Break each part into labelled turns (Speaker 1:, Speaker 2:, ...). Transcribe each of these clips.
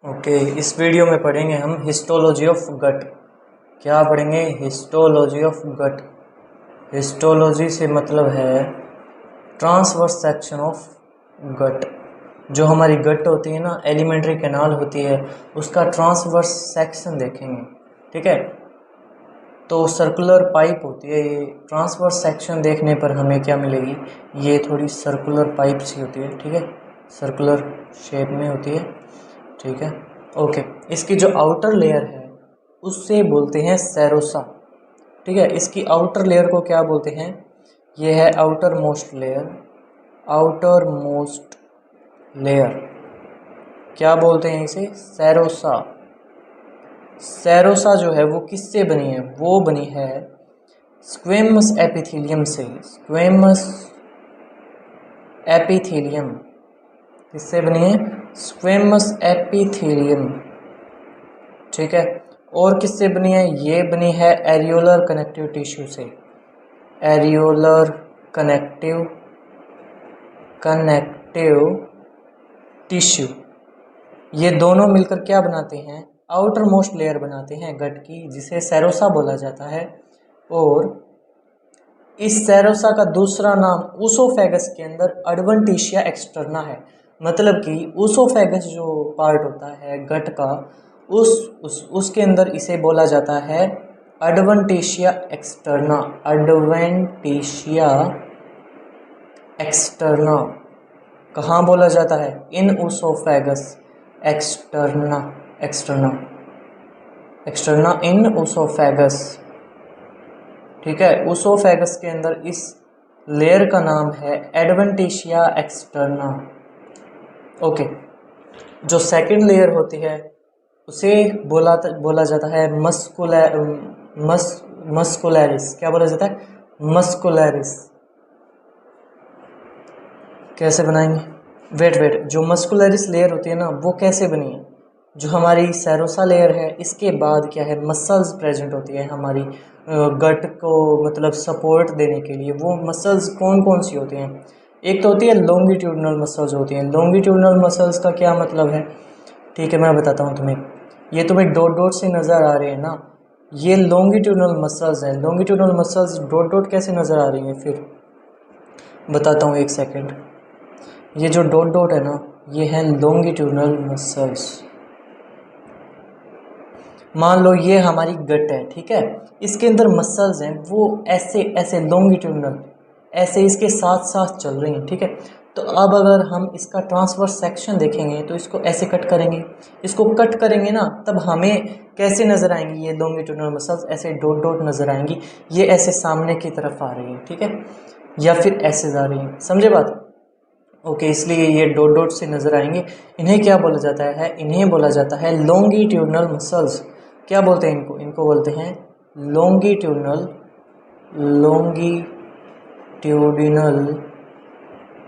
Speaker 1: Okay, इस video में पढ़ेंगे हम हिस्टोलॉजी ऑफ गट। क्या पढ़ेंगे? Histology of gut. हिस्टोलॉजी से मतलब है ट्रांसवर्स सेक्शन ऑफ गट। जो हमारी गट होती है ना, एलिमेंट्री कैनाल होती है, उसका ट्रांसवर्स सेक्शन देखेंगे। ठीक है, तो सर्कुलर पाइप होती है ये। ट्रांसवर्स सेक्शन देखने पर हमें क्या मिलेगी? ये थोड़ी सर्कुलर पाइप सी होती है। ठीक है, सर्कुलर शेप में होती है। ठीक है, ओके। इसकी जो आउटर लेयर है उससे बोलते हैं सेरोसा। ठीक है, इसकी आउटर लेयर को क्या बोलते हैं? ये है outer most layer. Outer most layer क्या बोलते हैं इसे? सेरोसा। सेरोसा जो है वो किससे बनी है? वो बनी है स्क्वेमस एपिथेलियम से। स्क्वेमस एपिथेलियम किससे बनी है? Squamous epithelium. ठीक है, और किससे बनी है? ये बनी है एरियोलर कनेक्टिव टिश्यू से। Areolar connective tissue. ये दोनों मिलकर क्या बनाते हैं? आउटर मोस्ट लेयर बनाते हैं गट की, जिसे सेरोसा बोला जाता है। और इस सेरोसा का दूसरा नाम ऊसोफेगस के अंदर एडवेंटिशिया एक्सटर्ना है। मतलब कि ऊसोफेगस जो पार्ट होता है गट का, उसके अंदर इसे बोला जाता है एडवेंटिशिया एक्सटर्ना। एडवेंटिशिया एक्सटर्ना कहाँ बोला जाता है? इन ऊसोफेगस। एक्सटर्ना एक्सटर्ना एक्सटर्ना इन ऊसोफेगस। ठीक है, ऊसोफेगस के अंदर इस लेयर का नाम है एडवेंटिशिया एक्सटर्ना। ओके, जो सेकंड लेयर होती है उसे बोला जाता है मस्कुलरिस। क्या बोला जाता है? मस्कुलरिस। कैसे बनाएंगे? वेट, जो मस्कुलरिस लेयर होती है ना, वो कैसे बनी है? जो हमारी सेरोसा लेयर है, इसके बाद क्या है? मसल्स प्रेजेंट होती है हमारी गट को मतलब सपोर्ट देने के लिए। वो मसल्स कौन कौन सी होती हैं? एक तो होती है लॉन्गिट्यूडनल मसल्स होती हैं। लॉन्गिट्यूडनल मसल्स का क्या मतलब है? ठीक है, मैं बताता हूँ तुम्हें। ये तुम्हें डॉट डॉट से नज़र आ रहे हैं ना, ये लॉन्गिट्यूडनल मसल्स हैं। लॉन्गिट्यूडनल मसल्स डॉट डॉट कैसे नज़र आ रही हैं? फिर बताता हूँ, एक सेकेंड। ये जो डॉट डॉट है ना, ये है लॉन्गिट्यूडनल मसल्स। मान लो ये हमारी गट है। ठीक है, इसके अंदर मसल्स हैं, वो ऐसे ऐसे लॉन्गिट्यूडनल ऐसे इसके साथ साथ चल रही हैं। ठीक है, तो अब अगर हम इसका ट्रांसवर्स सेक्शन देखेंगे तो इसको ऐसे कट करेंगे। इसको कट करेंगे ना, तब हमें कैसे नज़र आएंगी? ये लॉन्गिट्यूडनल मसल्स ऐसे डॉट डॉट नज़र आएंगी। ये ऐसे सामने की तरफ आ रही हैं। ठीक है, या फिर ऐसे जा रही हैं। समझे बात? ओके, इसलिए ये डॉट डॉट से नज़र आएंगे। इन्हें क्या बोला जाता है? इन्हें बोला जाता है लॉन्गिट्यूडनल मसल्स। क्या बोलते हैं इनको? इनको बोलते हैं लॉन्गिट्यूडनल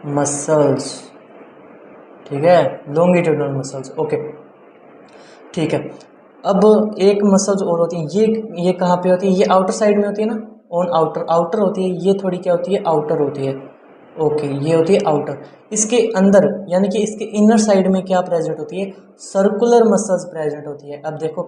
Speaker 1: मसल्स। ठीक है, लॉन्गिट्यूडनल मसल्स। ओके, ठीक है। अब एक मसल्स और होती है। ये कहाँ पे होती है? ये आउटर साइड में होती है ना, ऑन आउटर होती है। ये थोड़ी क्या होती है? आउटर होती है। ओके, ये होती है आउटर। इसके अंदर यानी कि इसके इनर साइड में क्या प्रेजेंट होती है? सर्कुलर मसल्स प्रेजेंट होती है। अब देखो,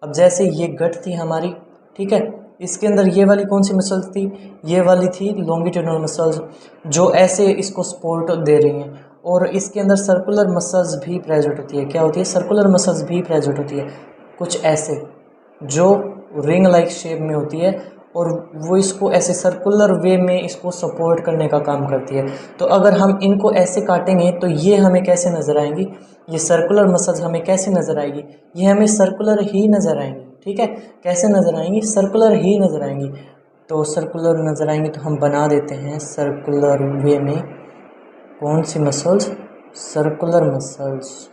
Speaker 1: अब जैसे ये गट थी हमारी, ठीक है, इसके अंदर ये वाली कौन सी मसल्स थी? ये वाली थी लॉन्गिट्यूडनल मसल्स, जो ऐसे इसको सपोर्ट दे रही हैं। और इसके अंदर सर्कुलर मसल्स भी प्रेजेंट होती है। क्या होती है? सर्कुलर मसल्स भी प्रेजेंट होती है, कुछ ऐसे जो रिंग लाइक शेप में होती है, और वो इसको ऐसे सर्कुलर वे में इसको सपोर्ट करने का काम करती है। तो अगर हम इनको ऐसे काटेंगे तो ये हमें कैसे नज़र आएंगी? ये सर्कुलर मसल्स हमें कैसे नज़र आएगी? ये हमें सर्कुलर ही नज़र आएंगी। ठीक है, कैसे नज़र आएंगी? सर्कुलर ही नज़र आएंगी। तो सर्कुलर नज़र आएंगी तो हम बना देते हैं सर्कुलर वे में कौन सी मसल्स? Circular muscles.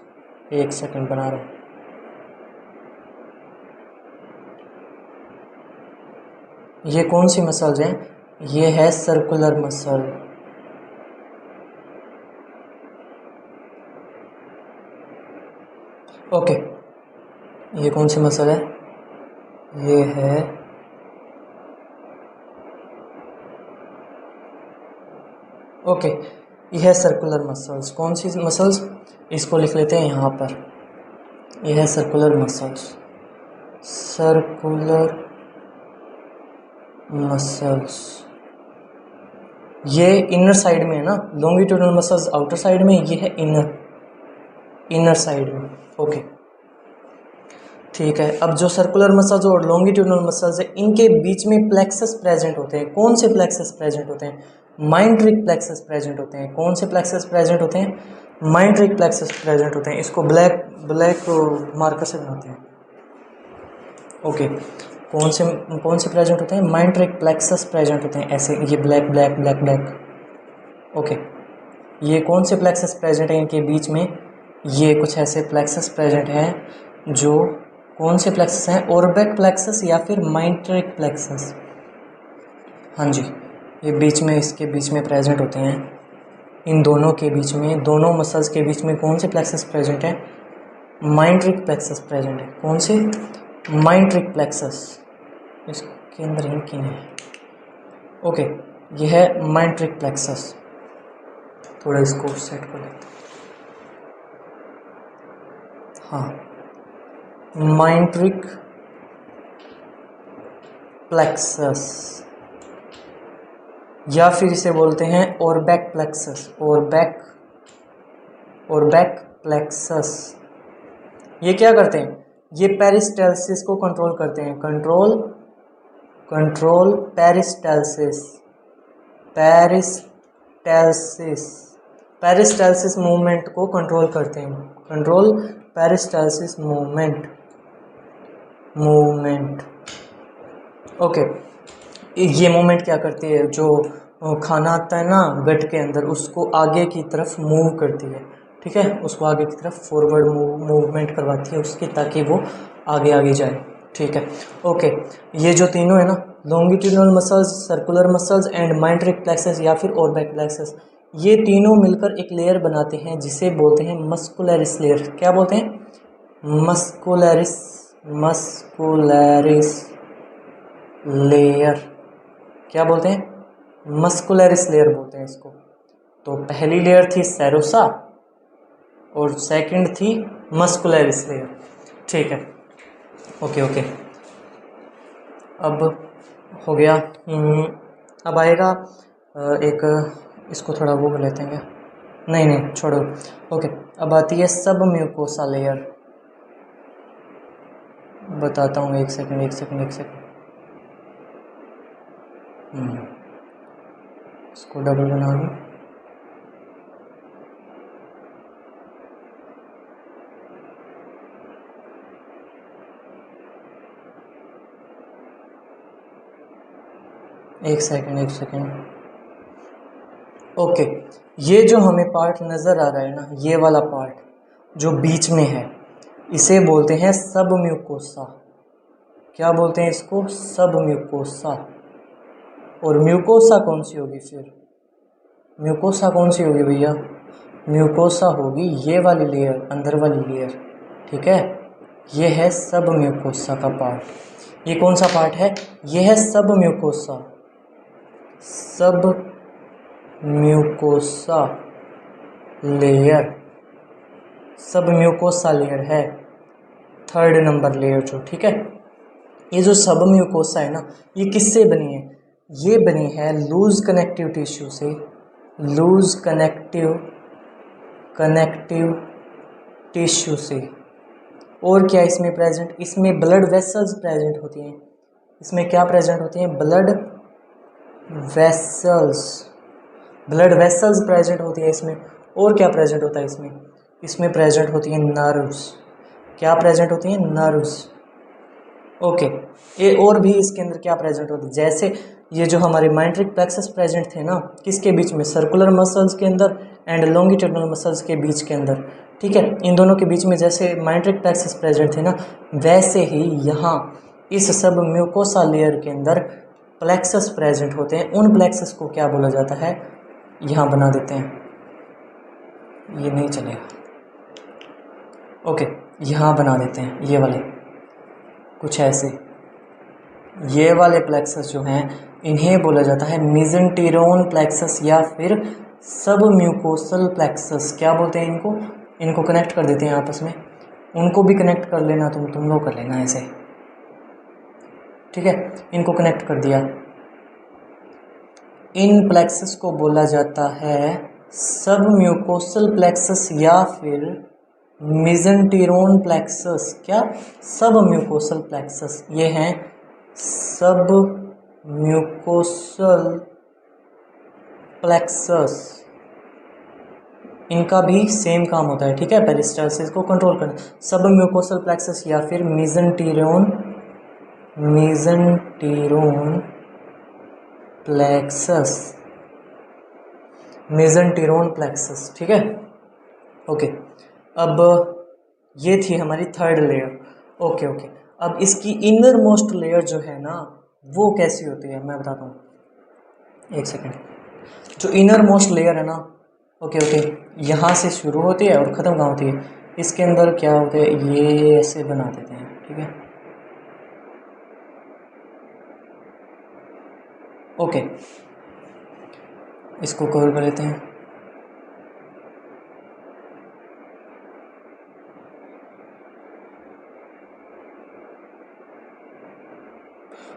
Speaker 1: एक सेकंड बना रहा हूँ। ये कौन सी मसल्स हैं? ये है सर्कुलर मसल। ओके, ये कौन सी मसल है? ये है ओके, ये है सर्कुलर मसल्स। कौन सी मसल्स? इसको लिख लेते हैं यहाँ पर। ये है सर्कुलर मसल्स, सर्कुलर मसल्स। ये इनर साइड में है ना, लॉन्गिट्यूडनल मसल्स आउटर साइड में, ये है इनर साइड में। ओके ठीक है। अब जो सर्कुलर मसल्स और लॉन्गिट्यूडनल मसल्स है, इनके बीच में प्लेक्सस प्रेजेंट होते हैं। कौन से प्लेक्सस प्रेजेंट होते हैं? माइंट्रिक प्लेक्सस प्रेजेंट होते हैं। कौन से प्लेक्सस प्रेजेंट होते हैं? माइंट्रिक प्लेक्सस प्रेजेंट होते हैं। इसको ब्लैक मार्कर से बनाते हैं। ओके कौन से प्रेजेंट होते हैं? माइंट्रिक प्लेक्सस प्रेजेंट होते हैं, ऐसे ये black black black black. Okay ये कौन से प्लेक्सस प्रेजेंट हैं इनके बीच में? ये कुछ ऐसे प्लेक्सस प्रेजेंट हैं जो कौन से प्लेक्सस हैं? ओरबैक प्लेक्सस या फिर माइंट्रिक प्लेक्सस। हाँ जी, ये बीच में, इसके बीच में प्रेजेंट होते हैं। इन दोनों के बीच में, दोनों मसल्स के बीच में कौन से प्लेक्सस प्रेजेंट है? माइंट्रिक प्लेक्सस प्रेजेंट है। कौन से? Myenteric plexus. इसके अंदर इनकी नहीं है। ओके ये है माइंट्रिक प्लेक्सस। थोड़ा इसको सेट कर लेते हैं। हाँ माइंट्रिक प्लेक्सस, या फिर इसे बोलते हैं ओरबैक प्लेक्सस। ओरबैक प्लेक्सस ये क्या करते हैं? ये पेरिस्टाल्सिस को कंट्रोल करते हैं। कंट्रोल पेरिस्टाल्सिस मूवमेंट को कंट्रोल करते हैं। Control peristalsis movement. ओके ये मूवमेंट क्या करती है? जो खाना आता है ना गट के अंदर, उसको आगे की तरफ मूव करती है। ठीक है, उसको आगे की तरफ फॉरवर्ड मूवमेंट करवाती है उसकी, ताकि वो आगे जाए। ठीक है ओके ये जो तीनों है ना, longitudinal muscles, circular muscles and myenteric plexus या फिर ओरबैक प्लेक्सस, ये तीनों मिलकर एक लेयर बनाते हैं जिसे बोलते हैं मस्कुलरिस लेयर। क्या बोलते हैं? Muscularis layer. क्या बोलते हैं? मस्कुलरिस लेयर बोलते हैं इसको। तो पहली लेयर थी सेरोसा और सेकंड थी मस्कुलरिस लेयर। ठीक है ओके अब हो गया। अब आएगा एक, इसको थोड़ा वो कर लेते हैं क्या? नहीं छोड़ो। ओके अब आती है सब म्यूकोसा लेयर। बताता हूँ, एक सेकंड। इसको डबल बना दूँ। एक सेकंड। ओके ये जो हमें पार्ट नज़र आ रहा है ना, ये वाला पार्ट जो बीच में है, इसे बोलते हैं सब म्यूकोसा। क्या बोलते हैं इसको? सब म्यूकोसा। और म्यूकोसा कौन सी होगी फिर? म्यूकोसा कौन सी होगी भैया? म्यूकोसा होगी ये वाली लेयर, अंदर वाली लेयर। ठीक है, ये है सब म्यूकोसा का पार्ट। ये कौन सा पार्ट है? ये है सब म्यूकोसा लेयर। सब म्यूकोसा लेयर है थर्ड नंबर लेयर जो। ठीक है, ये जो सब म्यूकोसा है ना, ये किससे बनी है? ये बनी है लूज कनेक्टिव टिश्यू से। लूज कनेक्टिव टिश्यू से। और क्या इसमें प्रेजेंट? इसमें ब्लड वेसल्स प्रेजेंट होती हैं। इसमें क्या प्रेजेंट होती हैं? ब्लड वेसल्स प्रेजेंट होती है इसमें। और क्या प्रेजेंट होता है इसमें? इसमें प्रेजेंट होती है नर्व्स। क्या प्रेजेंट होती हैं? नर्व्स। ओके ये और भी इसके अंदर क्या प्रेजेंट होती है? जैसे ये जो हमारे माइंट्रिक प्लेक्सस प्रेजेंट थे ना, किसके बीच में? सर्कुलर मसल्स के अंदर एंड लॉन्गिट्यूडिनल मसल्स के बीच के अंदर। ठीक है, इन दोनों के बीच में जैसे माइंट्रिक प्लेक्सस प्रेजेंट थे ना, वैसे ही यहाँ इस सब म्यूकोसा लेयर के अंदर प्लेक्सस प्रेजेंट होते हैं। उन प्लेक्सस को क्या बोला जाता है? यहाँ बना देते हैं, ये नहीं चलेगा। ओके यहाँ बना देते हैं, ये वाले कुछ ऐसे। ये वाले प्लेक्सस जो हैं, इन्हें बोला जाता है मेसेंटेरोन प्लेक्सस या फिर सब म्यूकोसल प्लेक्सस। क्या बोलते हैं इनको? इनको कनेक्ट कर देते हैं आपस में। उनको भी कनेक्ट कर लेना, तुम लोग कर लेना ऐसे, ठीक है। इनको कनेक्ट कर दिया। इन प्लेक्सस को बोला जाता है सब म्यूकोसल प्लेक्सस या फिर मेसेंटेरोन प्लेक्सस। क्या? सब म्यूकोसल प्लेक्सस, ये हैं सब म्यूकोसल प्लेक्सस। इनका भी सेम काम होता है, ठीक है, पेरिस्टालसिस को कंट्रोल करना। सब म्यूकोसल प्लेक्सस या फिर मेसेंटेरोन प्लेक्सस, मेसेंटेरोन प्लेक्सस, ठीक है। ओके, अब ये थी हमारी थर्ड लेयर। ओके, अब इसकी इनर मोस्ट लेयर जो है ना वो कैसी होती है मैं बताता हूँ, एक सेकेंड। जो इनर मोस्ट लेयर है ना, ओके, यहाँ से शुरू होती है और ख़त्म कहाँ होती है? इसके अंदर क्या होते हैं, ये ऐसे बना देते हैं, ठीक है। ओके, इसको कवर कर लेते हैं।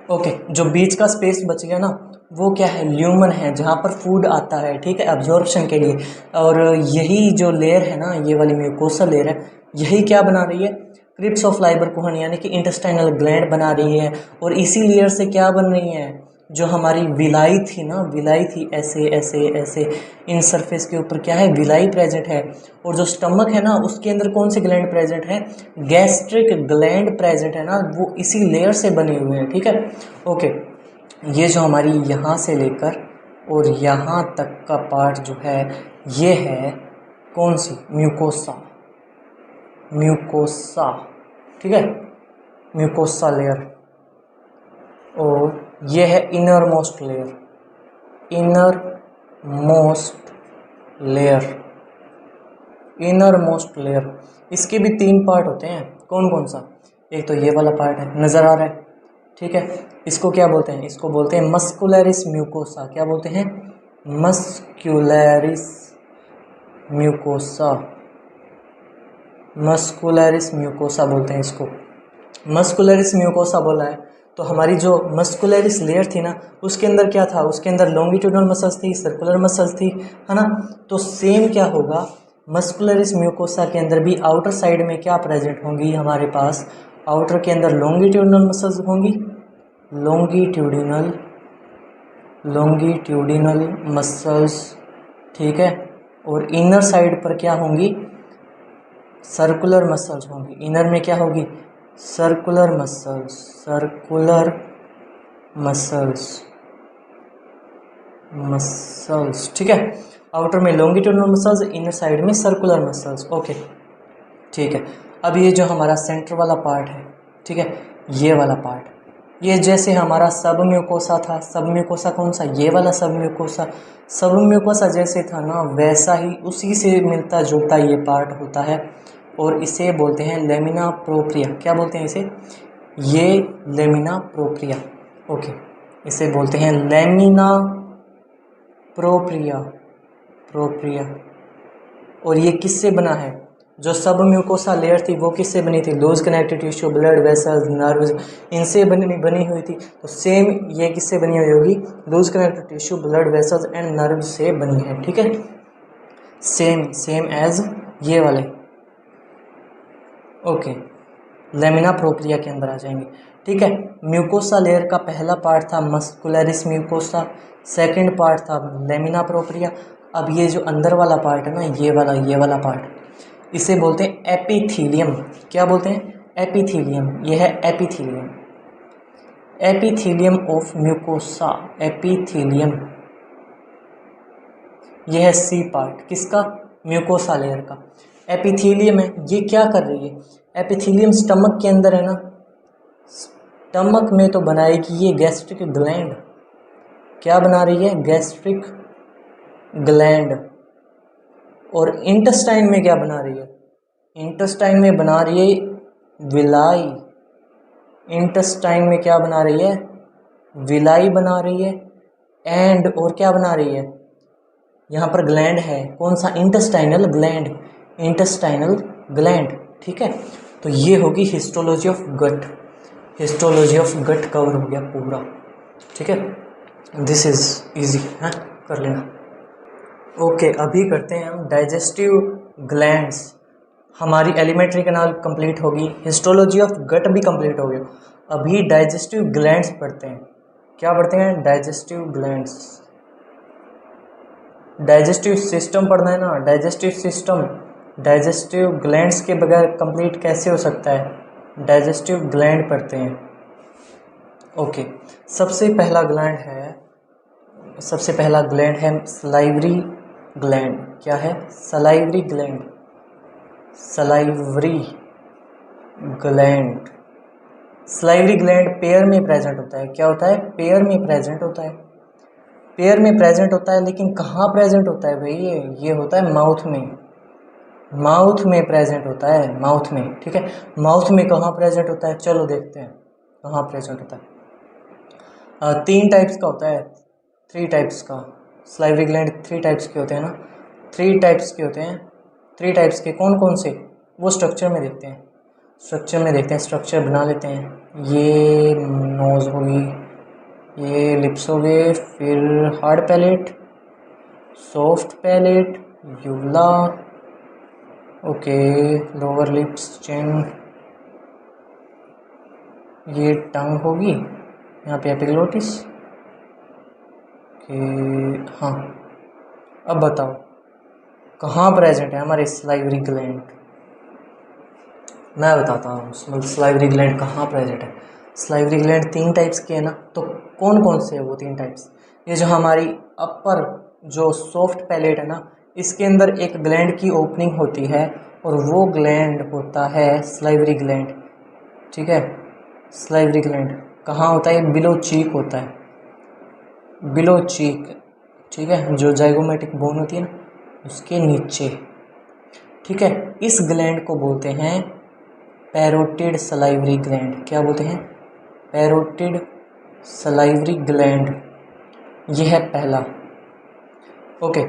Speaker 1: ओके, जो बीच का स्पेस बच गया ना वो क्या है? ल्यूमन है, जहाँ पर फूड आता है, ठीक है, अब्जॉर्प्शन के लिए। और यही जो लेयर है ना, ये वाली म्यूकोसा लेयर है, यही क्या बना रही है? क्रिप्स ऑफ लाइबर कोहन यानी कि इंटेस्टाइनल ग्लैंड बना रही है। और इसी लेयर से क्या बन रही है? जो हमारी विलाई थी ना, विलाई थी ऐसे ऐसे ऐसे, इन सरफेस के ऊपर क्या है? विलाई प्रेजेंट है। और जो स्टमक है ना उसके अंदर कौन से ग्लैंड प्रेजेंट है? गैस्ट्रिक ग्लैंड प्रेजेंट है ना, वो इसी लेयर से बने हुए हैं, ठीक है। ओके, ये जो हमारी यहाँ से लेकर और यहाँ तक का पार्ट जो है ये है कौन सी? म्यूकोसा, ठीक है, म्यूकोसा लेयर। और ये है इनर मोस्ट लेयर। इसके भी 3 पार्ट होते हैं, कौन कौन सा? एक तो ये वाला पार्ट है, नज़र आ रहा है, ठीक है। इसको क्या बोलते हैं? इसको बोलते हैं मस्कुलरिस म्यूकोसा। क्या बोलते हैं? मस्कुलरिस म्यूकोसा बोलते हैं इसको। मस्कुलरिस म्यूकोसा बोला है तो हमारी जो मस्कुलरिस लेयर थी ना उसके अंदर क्या था? उसके अंदर लॉन्गिट्यूडनल मसल्स थी, सर्कुलर मसल्स थी, है ना। तो सेम क्या होगा, मस्कुलरिस म्यूकोसा के अंदर भी आउटर साइड में क्या प्रेजेंट होंगी हमारे पास? आउटर के अंदर लॉन्गिट्यूडनल मसल्स होंगी, लॉन्गिट्यूडिनल मसल्स, ठीक है। और इनर साइड पर क्या होंगी? सर्कुलर मसल्स होंगी। इनर में क्या होगी? सर्कुलर मसल्स, ठीक है। आउटर में लॉन्गिट्यूडिनल मसल्स, इनर साइड में सर्कुलर मसल्स। ओके, ठीक है। अब ये जो हमारा सेंटर वाला पार्ट है, ठीक है, ये वाला पार्ट, ये जैसे हमारा सब म्यूकोसा था, सब म्यूकोसा कौन सा? ये वाला सब म्यूकोसा जैसे था ना वैसा ही उसी से मिलता जुलता ये पार्ट होता है। और इसे बोलते हैं लेमिना प्रोप्रिया। क्या बोलते हैं इसे? ये लेमिना प्रोप्रिया। ओके, इसे बोलते हैं लेमिना प्रोप्रिया। और ये किससे बना है? जो सब म्यूकोसा लेयर थी वो किससे बनी थी? Loose connective tissue, blood vessels, nerves, इनसे बनी हुई थी। तो सेम ये किससे बनी हुई होगी? Loose connective tissue, blood vessels and nerve से बनी है, ठीक है। सेम एज ये वाले। ओके, लेमिना प्रोप्रिया के अंदर आ जाएंगे, ठीक है। म्यूकोसा लेयर का पहला पार्ट था मस्कुलरिस म्यूकोसा, सेकंड पार्ट था लेमिना प्रोप्रिया। अब ये जो अंदर वाला पार्ट है ना, ये वाला पार्ट, इसे बोलते हैं एपिथीलियम। क्या बोलते हैं? एपिथीलियम। ये है एपिथीलियम ऑफ म्यूकोसा, एपिथीलियम। यह है सी पार्ट, किसका? म्यूकोसा लेयर का। एपिथीलियम है, ये क्या कर रही है? एपिथीलियम स्टमक के अंदर है ना, स्टमक में तो बनाएगी ये गैस्ट्रिक ग्लैंड। क्या बना रही है? Gastric gland. और इंटेस्टाइन में क्या बना रही है? इंटेस्टाइन में बना रही है विलाई। इंटेस्टाइन में क्या बना रही है? विलाई बना रही है। एंड और क्या बना रही है? यहाँ पर ग्लैंड है, कौन सा? इंटेस्टाइनल ग्लैंड, ठीक है। तो ये होगी histology of gut. Histology of gut cover हो गया पूरा, ठीक है। दिस इज इजी है, कर लेना। ओके, अभी करते हैं हम डाइजेस्टिव ग्लैंड्स। हमारी एलिमेंट्री कैनाल कंप्लीट होगी, हिस्टोलॉजी ऑफ गट भी कंप्लीट हो गया। अभी डाइजेस्टिव ग्लैंड्स पढ़ते हैं। क्या पढ़ते हैं? Digestive glands. डाइजेस्टिव सिस्टम पढ़ना है ना, डाइजेस्टिव सिस्टम। डाइजेस्टिव ग्लैंड्स के बगैर कंप्लीट कैसे हो सकता है? डाइजेस्टिव ग्लैंड पढ़ते हैं। ओके, सबसे पहला ग्लैंड है सलाइवरी ग्लैंड। क्या है? Salivary gland. Salivary gland. Salivary gland pair में प्रेजेंट होता है। क्या होता है? पेयर में प्रेजेंट होता है। पेयर में प्रेजेंट होता है, लेकिन कहाँ प्रेजेंट होता है भाई? ये होता है माउथ में। माउथ में प्रेजेंट होता है, माउथ में, ठीक है। माउथ में कहाँ प्रेजेंट होता है? चलो देखते हैं कहाँ प्रेजेंट होता है। 3 टाइप्स का होता है, 3 टाइप्स का। सलाइवरी ग्लैंड 3 टाइप्स के होते हैं ना, 3 टाइप्स के होते हैं। 3 टाइप्स के कौन कौन से? वो स्ट्रक्चर में देखते हैं। स्ट्रक्चर बना लेते हैं। ये नोज होगी, ये लिप्स हो गए, फिर hard palate, soft palate, uvula, okay, lower lips, chin, ये टंग होगी, यहाँ पे एपिग्लोटिस। ओके, हाँ, अब बताओ कहाँ प्रेजेंट है हमारे सलाइवरी ग्लैंड? मैं बताता हूँ सलाइवरी ग्लैंड कहाँ प्रेजेंट है। सलाइवरी ग्लैंड 3 टाइप्स के है ना, तो कौन कौन से है वो 3 टाइप्स? ये जो हमारी अपर जो सॉफ्ट पैलेट है ना, इसके अंदर एक ग्लैंड की ओपनिंग होती है, और वो ग्लैंड होता है सलाइवरी ग्लैंड, ठीक है। सलाइवरी ग्लैंड कहाँ होता है? बिलो चीक होता है, बिलो चीक, ठीक है, जो जाइगोमेटिक बोन होती है ना, उसके नीचे, ठीक है। इस ग्लैंड को बोलते हैं पैरोटिड सलाइवरी ग्लैंड। क्या बोलते हैं? Parotid salivary gland. यह है पहला। ओके,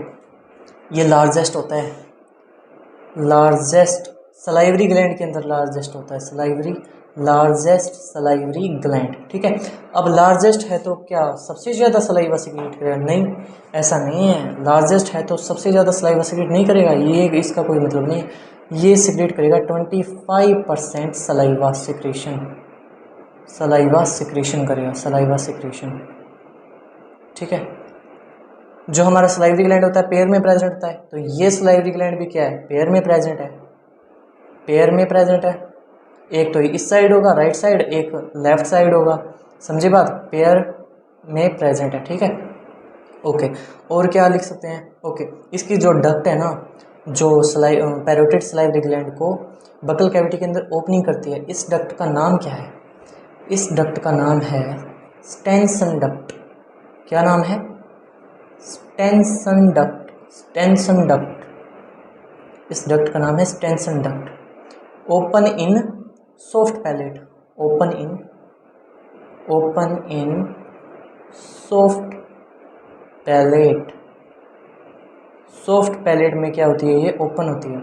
Speaker 1: ये लार्जेस्ट होता है, लार्जेस्ट सलाइवरी ग्लैंड के अंदर लार्जेस्ट होता है लार्जेस्ट सलाइवरी ग्लैंड, ठीक है। अब लार्जेस्ट है तो क्या सबसे ज़्यादा सलाइवा सिक्रेट करेगा? नहीं, ऐसा नहीं है। लार्जेस्ट है तो सबसे ज़्यादा सलाइवा सिक्रेट नहीं करेगा, ये इसका कोई मतलब नहीं है। ये सिक्रेट करेगा 25% सलाइवा सिक्रेशन करेगा, सलाइवा सिक्रेशन, ठीक है। जो हमारा सलाइवरी ग्लैंड होता है पेयर में प्रेजेंट होता है, तो ये सलाइवरी ग्लैंड भी क्या है? पेयर में प्रेजेंट है, पेयर में प्रेजेंट है। एक तो इस साइड होगा राइट साइड, एक लेफ्ट साइड होगा, समझे बात? पेयर में प्रेजेंट है, ठीक है। ओके, और क्या लिख सकते हैं? ओके, इसकी जो डक्ट है ना, जो पैरोटिड सलाइवरी ग्लैंड को बकल कैविटी के अंदर ओपनिंग करती है, इस डक्ट का नाम क्या है? इस डक्ट का नाम है स्टेनसन डक्ट। क्या नाम है? Stensen duct, Stensen duct. इस डक्ट का नाम है Stensen duct. Open in soft palate, open in soft palate. Soft palate में क्या होती है? ये ओपन होती है,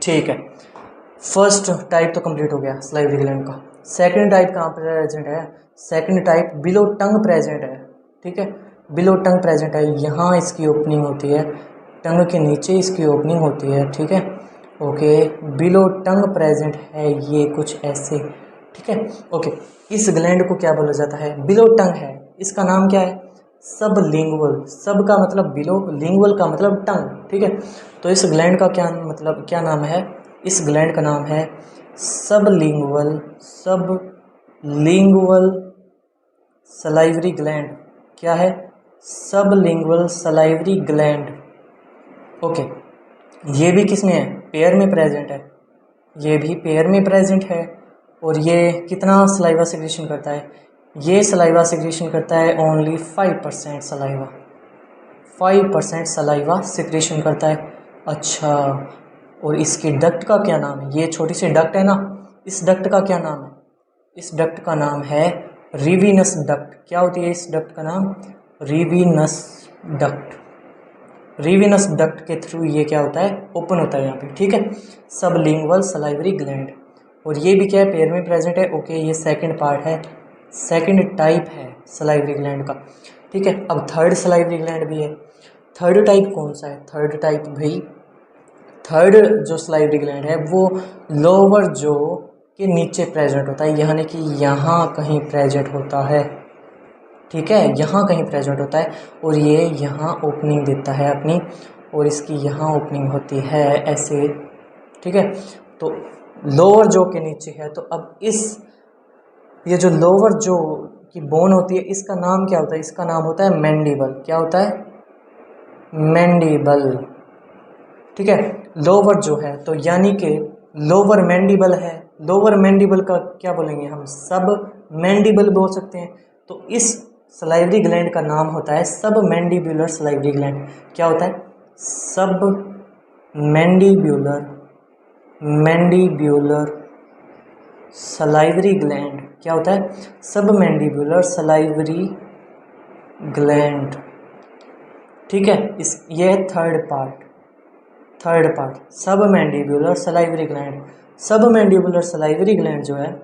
Speaker 1: ठीक है। फर्स्ट टाइप तो कंप्लीट हो गया सलाइवरी ग्लैंड का। सेकंड टाइप कहाँ प्रेजेंट है? सेकंड टाइप बिलो टंग प्रेजेंट है, ठीक है। बिलो टंग प्रेजेंट है, यहाँ इसकी ओपनिंग होती है, टंग के नीचे इसकी ओपनिंग होती है, ठीक है। ओके, बिलो टंग प्रेजेंट है, ये कुछ ऐसे, ठीक है। ओके, इस ग्लैंड को क्या बोला जाता है? बिलो टंग है, इसका नाम क्या है? सब लिंगुअल। सब का मतलब बिलो, लिंगुअल का मतलब टंग, ठीक है। तो इस ग्लैंड का क्या मतलब, क्या नाम है? इस ग्लैंड का नाम है सब लिंगुअल सलाइवरी ग्लैंड। क्या है? सब लिंगुअल सलाइवरी ग्लैंड। ओके, ये भी किस में है? पेयर में प्रेजेंट है, ये भी पेयर में प्रेजेंट है। और ये कितना सलाइवा सिक्रेशन करता है? ये सलाइवा सिक्रेशन करता है ओनली 5% सलाइवा, 5% सलाइवा सिक्रेशन करता है। अच्छा, और इसकी डक्ट का क्या नाम है? ये छोटी सी डक्ट है ना, इस डक्ट का क्या नाम है? इस डक्ट का नाम है रिवीनस डक्ट। क्या होती है इस डक्ट का नाम? रिवीनस डक्ट। रिवीनस डक्ट के थ्रू ये क्या होता है? ओपन होता है यहाँ पे, ठीक है। Sublingual salivary gland. और ये भी क्या है, पेयर में प्रेजेंट है। ओके, ये सेकंड पार्ट है, सेकंड टाइप है सलाइवरी ग्लैंड का। ठीक है, अब थर्ड सलाइवरी ग्लैंड भी है। थर्ड टाइप कौन सा है? थर्ड टाइप भाई, थर्ड जो सलाइवरी ग्लैंड है वो लोअर जो के नीचे प्रेजेंट होता है, यानी कि यहाँ कहीं प्रेजेंट होता है। ठीक है, यहाँ कहीं प्रेजेंट होता है और ये यहाँ ओपनिंग देता है अपनी, और इसकी यहाँ ओपनिंग होती है ऐसे। ठीक है, तो लोअर जो के नीचे है। तो अब ये जो लोअर जो की बोन होती है, इसका नाम क्या होता है? इसका नाम होता है मैंडिबल। क्या होता है? मैंडिबल। ठीक है, लोअर जो है, तो यानी कि लोअर मैंडिबल है। लोअर मैंडिबल का क्या बोलेंगे हम? सब मैंडिबल बोल सकते हैं। तो इस सलाइवरी ग्लैंड का नाम होता है सब मैंडिबुलर सलाइवरी ग्लैंड। क्या होता है? सब मैंडिबुलर सलाइवरी ग्लैंड। क्या होता है? सब मैंडिबुलर सलाइवरी ग्लैंड। ठीक है, ये है थर्ड पार्ट सब मैंडिबुलर सलाइवरी ग्लैंड। सब मैंडिबुलर सलाइवरी ग्लैंड जो है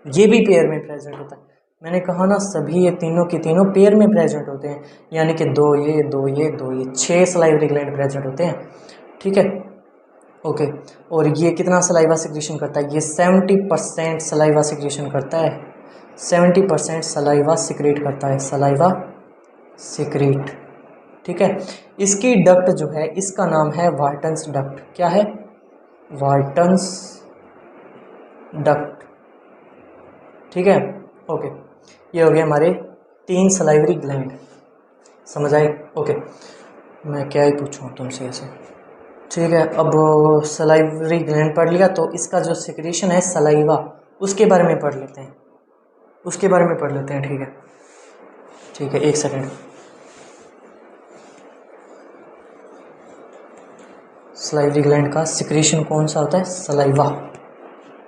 Speaker 1: ये भी पेयर में प्रेजेंट होता है। मैंने कहा ना, सभी ये तीनों के तीनों पेयर में प्रेजेंट होते हैं, यानी कि दो ये 6 सलाइवरी ग्लैंड प्रेजेंट होते हैं। ठीक है, ओके। और ये कितना सलाइवा सिक्रीशन करता है? ये 70% सलाइवा सिक्रीशन करता है। 70% सलाइवा सिक्रेट करता है, सलाइवा सिक्रेट। ठीक है, इसकी डक्ट जो है इसका नाम है वार्टन्स डक्ट। क्या है? Wharton's duct. ठीक है, ओके। ये हो गए हमारे 3 सलाइवरी ग्लैंड। समझ आई? ओके, मैं क्या ही पूछूं तुमसे ऐसे। ठीक है, अब सलाइवरी ग्लैंड पढ़ लिया, तो इसका जो सिक्रीशन है सलाइवा, उसके बारे में पढ़ लेते हैं। ठीक है, एक सेकेंड। सलाइवरी ग्लैंड का सिक्रीशन कौन सा होता है? सलाइवा,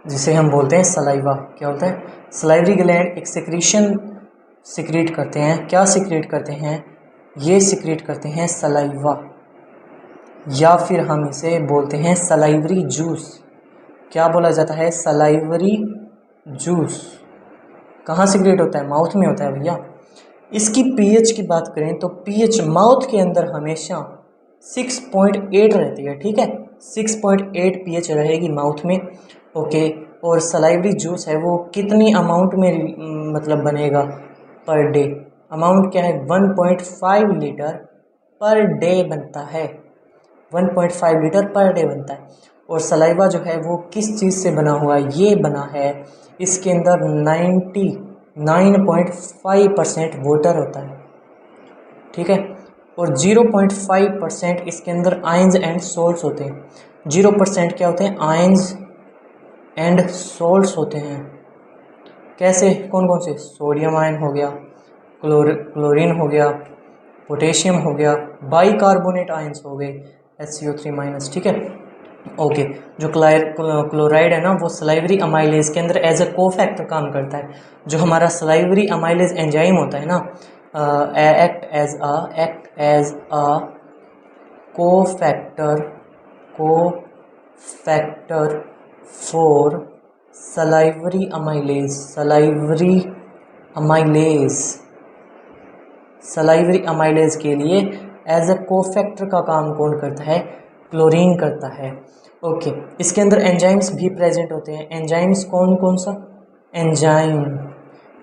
Speaker 1: जिसे हम बोलते हैं सलाइवा। क्या होता है? सलाइवरी ग्लैंड एक सिक्रीशन सिक्रीट करते हैं। क्या सिक्रीट करते हैं? ये सिक्रीट करते हैं सलाइवा, या फिर हम इसे बोलते हैं सलाइवरी जूस। क्या बोला जाता है? Salivary juice. कहाँ सिक्रीट होता है? माउथ में होता है भैया। इसकी पीएच की बात करें तो पीएच माउथ के अंदर हमेशा 6.8 रहती है। ठीक है, 6.8 पीएच रहेगी माउथ में। ओके, और सलाइवरी जूस है वो कितनी अमाउंट में मतलब बनेगा पर डे? अमाउंट क्या है? 1.5 लीटर पर डे बनता है। 1.5 लीटर पर डे बनता है। और सलाइवा जो है वो किस चीज़ से बना हुआ है? ये बना है, इसके अंदर 99.5% वाटर होता है। ठीक है, और 0.5% इसके अंदर आयंस एंड सोल्ट्स होते हैं। 0% क्या होते हैं? आयंस एंड सोल्ट्स होते हैं। कैसे? कौन कौन से? सोडियम आयन हो गया, क्लोरीन हो गया, पोटेशियम हो गया, बाइकार्बोनेट आयंस हो गए, HCO3-। ठीक है, ओके। जो क्लोराइड है ना, वो सलाइवरी अमाइलेज के अंदर एज अ कोफैक्टर काम करता है। जो हमारा सलाइवरी अमाइलेज एंजाइम होता है ना, act as a cofactor for salivary amylase के लिए एज अ कोफैक्टर का काम कौन करता है? क्लोरीन करता है। ओके, इसके अंदर एंजाइम्स भी प्रेजेंट होते हैं। एंजाइम्स कौन कौन सा? एंजाइम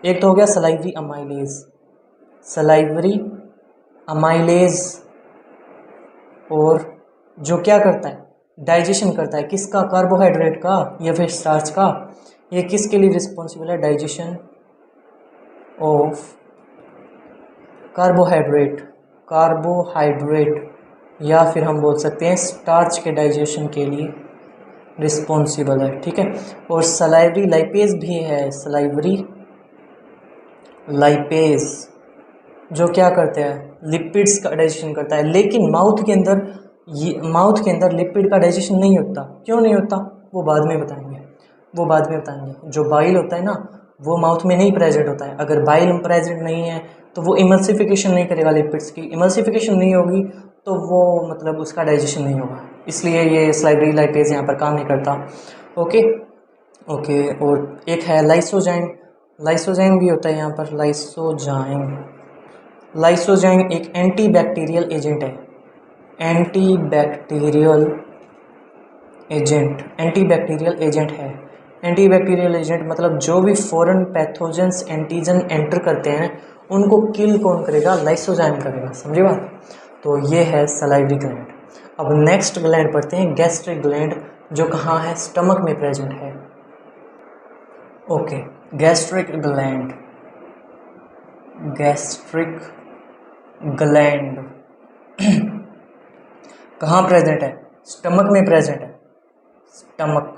Speaker 1: एक तो हो गया सलाइवरी अमाइलेज, और जो क्या करता है? डाइजेशन करता है। किसका? कार्बोहाइड्रेट का या फिर स्टार्च का? ये किसके लिए रिस्पॉन्सिबल है? डाइजेशन ऑफ कार्बोहाइड्रेट, या फिर हम बोल सकते हैं स्टार्च के डाइजेशन के लिए रिस्पॉन्सिबल है। ठीक है, और सलाइवरी लाइपेज भी है। सलाइवरी लाइपेज जो क्या करते हैं? लिपिड्स का डाइजेशन करता है। लेकिन माउथ के अंदर लिपिड का डाइजेशन नहीं होता। क्यों नहीं होता? वो बाद में बताएंगे। जो बाइल होता है ना, वो माउथ में नहीं प्रेजेंट होता है। अगर बाइल प्रेजेंट नहीं है तो वो इमल्सिफिकेशन नहीं करेगा लिपिड्स की। इमल्सिफिकेशन नहीं होगी तो वो मतलब उसका डाइजेशन नहीं होगा। इसलिए ये सलाइवरी लाइपेज यहाँ पर काम नहीं करता। ओके, ओके, और एक है लाइसोजाइम। लाइसोजाइम भी होता है यहाँ पर, लाइसोजाइम। लाइसोजाइम एक एंटीबैक्टीरियल एजेंट है। एंटीबैक्टीरियल एजेंट, एंटीबैक्टीरियल एजेंट है। एंटीबैक्टीरियल एजेंट मतलब जो भी फॉरेन पैथोजेंस एंटीजन एंटर करते हैं उनको किल कौन करेगा? लाइसोजाइम करेगा। समझे बात? तो ये है सलाइवरी ग्लैंड। अब नेक्स्ट ग्लैंड पढ़ते हैं, गैस्ट्रिक ग्लैंड, जो कहाँ है? स्टमक में प्रेजेंट है। Okay, gastric gland, gastric gland कहाँ प्रेजेंट है? स्टमक में प्रेजेंट है। Stomach,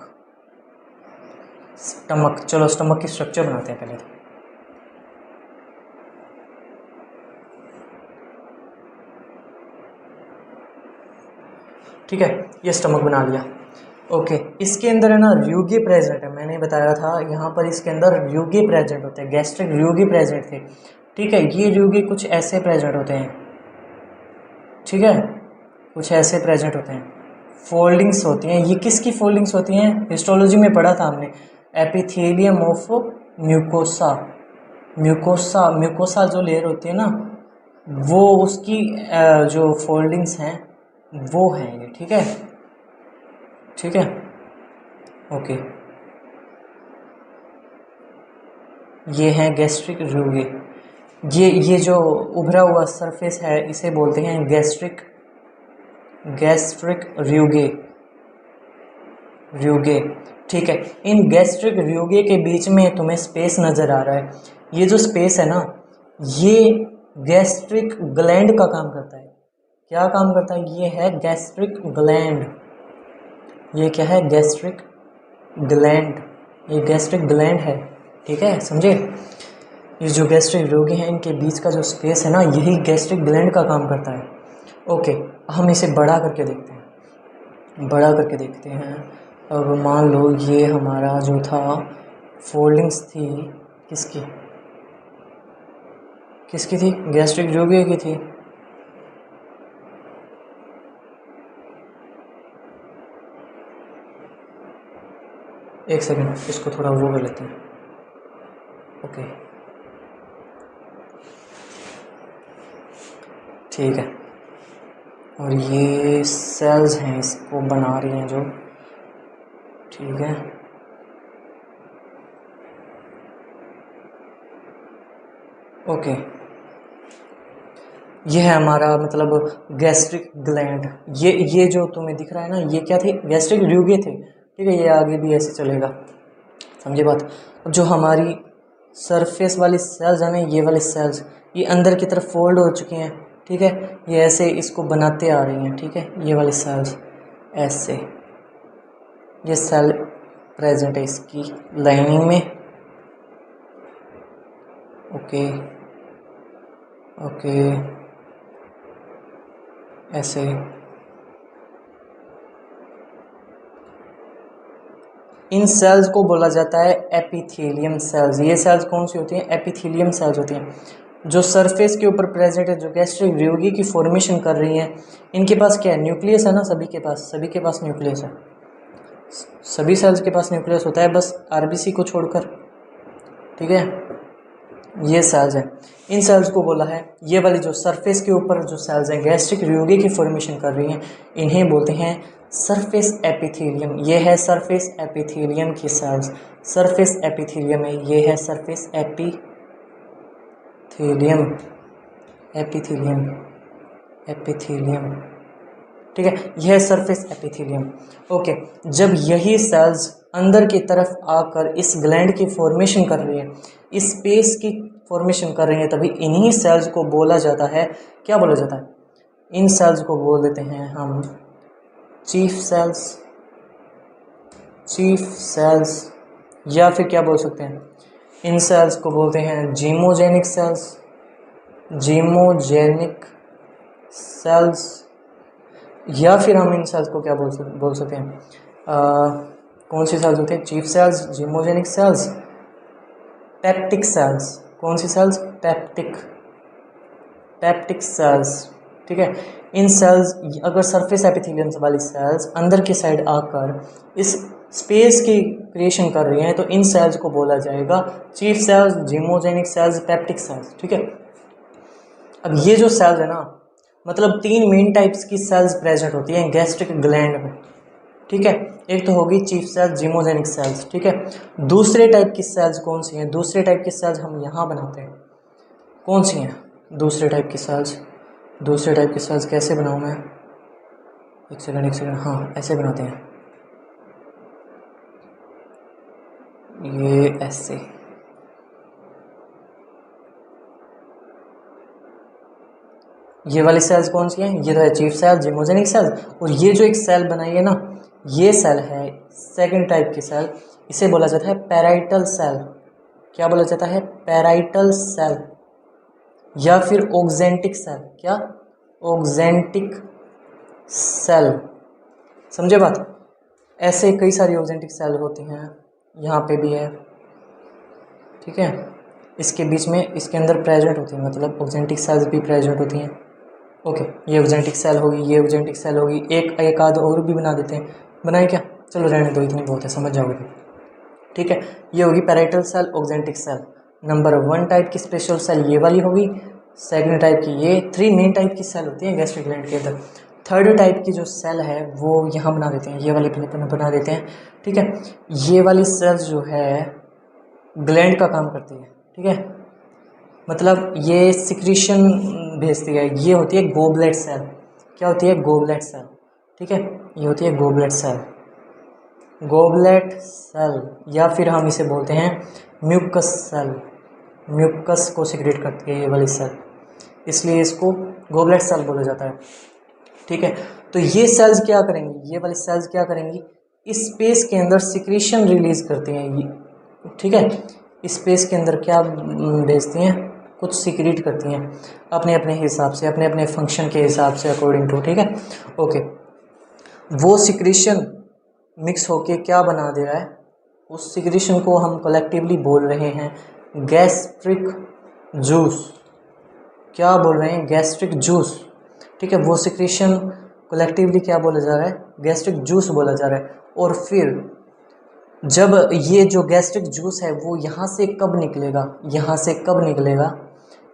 Speaker 1: stomach. चलो स्टमक की स्ट्रक्चर बनाते हैं पहले तो। ठीक है, ये स्टमक बना लिया। ओके, इसके अंदर है ना रियोगी प्रेजेंट है। मैंने बताया था यहाँ पर इसके अंदर रियोगी प्रेजेंट होते हैं, गैस्ट्रिक रियोगी प्रेजेंट थे। ठीक है, ये रियोगी कुछ ऐसे प्रेजेंट होते हैं। ठीक है, कुछ ऐसे प्रेजेंट होते हैं, फोल्डिंग्स होती हैं। ये किसकी फोल्डिंग्स होती हैं? हिस्टोलॉजी में पढ़ा था हमने, epithelium of mucosa. Mucosa, mucosa जो लेयर होती है ना, वो उसकी जो फोल्डिंग्स हैं वो हैं ये। ठीक है, ठीक है, ओके। ये हैं गैस्ट्रिक रियोगे। ये जो उभरा हुआ सरफेस है इसे बोलते हैं गैस्ट्रिक, गैस्ट्रिक रियोगे, रियोगे। ठीक है, इन गैस्ट्रिक रियोगे के बीच में तुम्हें स्पेस नज़र आ रहा है। ये जो स्पेस है ना, ये गैस्ट्रिक ग्लैंड का काम करता है। क्या काम करता है? ये है गैस्ट्रिक ग्लैंड। ये क्या है? Gastric gland. ये गैस्ट्रिक ग्लैंड है। ठीक है, समझे? ये जो गैस्ट्रिक रोगी हैं इनके बीच का जो स्पेस है ना, यही गैस्ट्रिक ग्लैंड का काम करता है। ओके, हम इसे बड़ा करके देखते हैं, बड़ा करके देखते हैं। अब मान लो ये हमारा जो था फोल्डिंग्स थी, किसकी किसकी थी? गैस्ट्रिक रोगी की थी। एक सेकंड, इसको थोड़ा वो कर लेते हैं। ओके, ठीक है। और ये सेल्स हैं, इसको बना रही हैं जो। ठीक है, ओके। ये है हमारा मतलब गैस्ट्रिक ग्लैंड। ये जो तुम्हें दिख रहा है ना, ये क्या थे? गैस्ट्रिक रियोगे थे। ठीक है, ये आगे भी ऐसे चलेगा। समझे बात? अब जो हमारी सरफेस वाली सेल्स है ना, ये वाली सेल्स, ये अंदर की तरफ फोल्ड हो चुकी हैं। ठीक है, ये ऐसे इसको बनाते आ रही हैं। ठीक है, ये वाली सेल्स ऐसे, ये सेल प्रेजेंट है इसकी लाइनिंग में। ओके, ओके, ऐसे। इन सेल्स को बोला जाता है एपिथेलियम सेल्स। ये सेल्स कौन सी होती हैं? एपिथेलियम सेल्स होती हैं, जो सरफेस के ऊपर प्रेजेंट है, जो गैस्ट्रिक रियोगी की फॉर्मेशन कर रही हैं। इनके पास क्या है? न्यूक्लियस है ना, सभी के पास, सभी के पास न्यूक्लियस है। सभी सेल्स के पास न्यूक्लियस होता है, बस आरबीसी को छोड़कर। ठीक है, ये सेल्स हैं। इन सेल्स को बोला है, ये वाली जो सरफेस के ऊपर जो सेल्स हैं गैस्ट्रिक रियोगी की फॉर्मेशन कर रही हैं, इन्हें बोलते हैं सरफेस एपिथेलियम। ये है सरफेस एपिथेलियम की सेल्स। सरफेस एपिथेलियम है, ये है सरफेस एपिथेलियम, एपिथेलियम, एपिथेलियम। ठीक है, यह सरफेस एपिथेलियम। ओके, जब यही सेल्स अंदर की तरफ आकर इस ग्लैंड की फॉर्मेशन कर रही है, इस स्पेस की फॉर्मेशन कर रही है, तभी इन्हीं सेल्स को बोला जाता है, क्या बोला जाता है? इन सेल्स को बोल देते हैं हम चीफ सेल्स, चीफ सेल्स। या फिर क्या बोल सकते हैं? इन सेल्स को बोलते हैं जीमोजेनिक सेल्स, जीमोजेनिक सेल्स। या फिर हम इन सेल्स को क्या बोल सकते हैं? कौन सी सेल्स होते हैं? Chief cells, zymogenic cells, peptic cells. कौन सी सेल्स? Peptic, peptic cells. ठीक है, इन सेल्स, अगर सरफेस एपिथेलियम वाली सेल्स अंदर की साइड आकर इस स्पेस की क्रिएशन कर रही हैं, तो इन सेल्स को बोला जाएगा chief cells, zymogenic cells, peptic cells. ठीक है, अब ये जो सेल्स है ना, मतलब 3 मेन टाइप्स की सेल्स प्रेजेंट होती हैं गैस्ट्रिक ग्लैंड में। ठीक है, एक तो होगी चीफ सेल्स, जिमोजेनिक सेल्स। ठीक है, दूसरे टाइप की सेल्स कौन सी हैं? दूसरे टाइप की सेल्स हम यहाँ बनाते हैं, कौन सी हैं दूसरे टाइप की सेल्स? दूसरे टाइप की सेल्स कैसे बनाऊँ मैं? एक सेकंड, हाँ ऐसे बनाते हैं, ये ऐसे। ये वाली सेल्स कौन सी हैं? ये तो है चीफ सेल, जिमोजेनिक सेल। और ये जो एक सेल बनाई है ना, ये सेल है सेकंड टाइप की सेल, इसे बोला जाता है पैराइटल सेल। क्या बोला जाता है? पैराइटल सेल या फिर ऑक्जेंटिक सेल। क्या? Oxyntic cell. समझे बात? ऐसे कई सारी ऑक्जेंटिक सेल होती हैं, यहाँ पे भी है। ठीक है, इसके बीच में, इसके अंदर प्रेजेंट होती है, मतलब ऑक्जेंटिक सेल्स भी प्रेजेंट होती हैं। ओके, ये ऑक्जेंटिक सेल होगी, ये ऑक्जेंटिक सेल होगी, एक आध और भी बना देते हैं। बनाए क्या? चलो रहने दो, इतनी बहुत है, समझ जाओगे। ठीक है, ये होगी parietal cell, oxyntic cell. Number 1 type की स्पेशल सेल ये वाली होगी। सेकंड टाइप की, ये 3 मेन टाइप की सेल होती है गैस्ट्रिक ग्लैंड के अंदर। थर्ड टाइप की जो सेल है वो यहाँ बना देते हैं, ये वाली बना देते हैं। ठीक है, ये वाली सेल्स जो है ग्लैंड का काम करती है। ठीक है, मतलब ये सिक्रीशन भेजती है, ये होती है गोबलेट सेल। क्या होती है? Goblet cell. ठीक है, ये होती है गोबलेट सेल। गोबलेट सेल या फिर हम इसे बोलते हैं म्यूकस सेल। म्यूकस को सिक्रेट करती है ये वाली सेल, इसलिए इसको गोबलेट सेल बोला जाता है। ठीक है, तो ये सेल्स क्या करेंगी? ये वाली सेल्स क्या करेंगी? इस स्पेस के अंदर सिक्रीशन रिलीज करती हैं ये। ठीक है, स्पेस के अंदर क्या भेजती हैं? कुछ सीक्रेट करती हैं अपने अपने हिसाब से, अपने अपने फंक्शन के हिसाब से, अकॉर्डिंग टू। ठीक है, ओके, वो सिक्रीशन मिक्स होके क्या बना दे रहा है? उस सिक्रीशन को हम कलेक्टिवली बोल रहे हैं गैस्ट्रिक जूस। क्या बोल रहे हैं? Gastric juice. ठीक है, वो सिक्रीशन कलेक्टिवली क्या बोला जा रहा है? गैस्ट्रिक जूस बोला जा रहा है। और फिर जब ये जो गैस्ट्रिक जूस है वो यहाँ से कब निकलेगा? यहाँ से कब निकलेगा?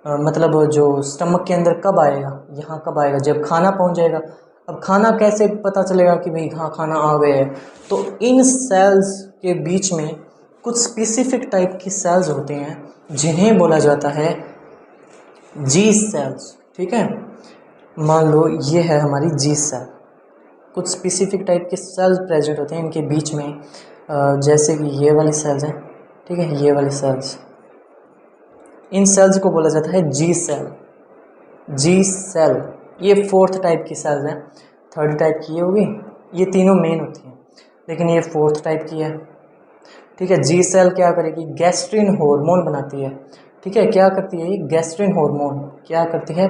Speaker 1: मतलब जो स्टमक के अंदर कब आएगा? यहाँ कब आएगा? जब खाना पहुँच जाएगा। अब खाना कैसे पता चलेगा कि भाई हाँ खाना आ गया है? तो इन सेल्स के बीच में कुछ स्पेसिफिक टाइप की सेल्स होते हैं जिन्हें बोला जाता है जी सेल्स। ठीक है, मान लो ये है हमारी जी सेल। कुछ स्पेसिफिक टाइप के सेल्स प्रेजेंट होते हैं इनके बीच में, जैसे कि ये वाली सेल्स हैं। ठीक है, ये वाली सेल्स, इन सेल्स को बोला जाता है जी सेल। जी सेल, ये 4th टाइप की सेल्स हैं। 3rd टाइप की ये होगी, ये तीनों मेन होती हैं, लेकिन ये 4th टाइप की है। ठीक है, जी सेल क्या करेगी? गैस्ट्रिन हार्मोन बनाती है। ठीक है, क्या करती है ये? गैस्ट्रिन हार्मोन क्या करती है?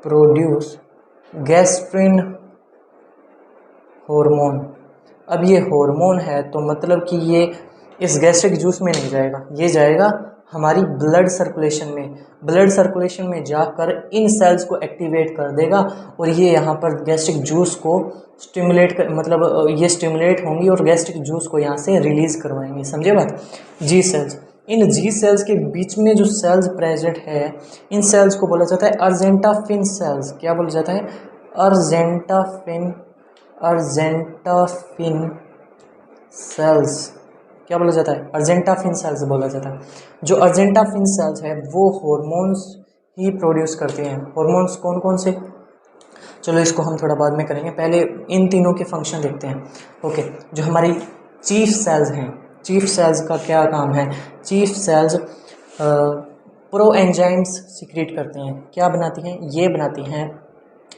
Speaker 1: Produce gastrin hormone. अब ये हार्मोन है तो मतलब कि ये इस गैस्ट्रिक जूस में नहीं जाएगा, ये जाएगा हमारी ब्लड सर्कुलेशन में। ब्लड सर्कुलेशन में जाकर इन सेल्स को एक्टिवेट कर देगा और ये यहाँ पर गैस्ट्रिक जूस को स्टिमुलेट कर, मतलब ये स्टिमुलेट होंगी और गैस्ट्रिक जूस को यहाँ से रिलीज करवाएंगे। समझे बात? जी सेल्स, इन जी सेल्स के बीच में जो सेल्स प्रेजेंट है, इन सेल्स को बोला जाता है अर्जेंटाफिन सेल्स। क्या बोला जाता है? Argentaffin cells. क्या बोला जाता है? अर्जेंटाफिन सेल्स बोला जाता है। जो अर्जेंटाफिन सेल्स है वो हॉर्मोन्स ही प्रोड्यूस करते हैं। हॉर्मोन्स कौन कौन से? चलो इसको हम थोड़ा बाद में करेंगे, पहले इन तीनों के फंक्शन देखते हैं। ओके, जो हमारी चीफ सेल्स हैं, चीफ सेल्स का क्या काम है? Chief cells pro enzymes secrete करते हैं। क्या बनाती हैं? ये बनाती हैं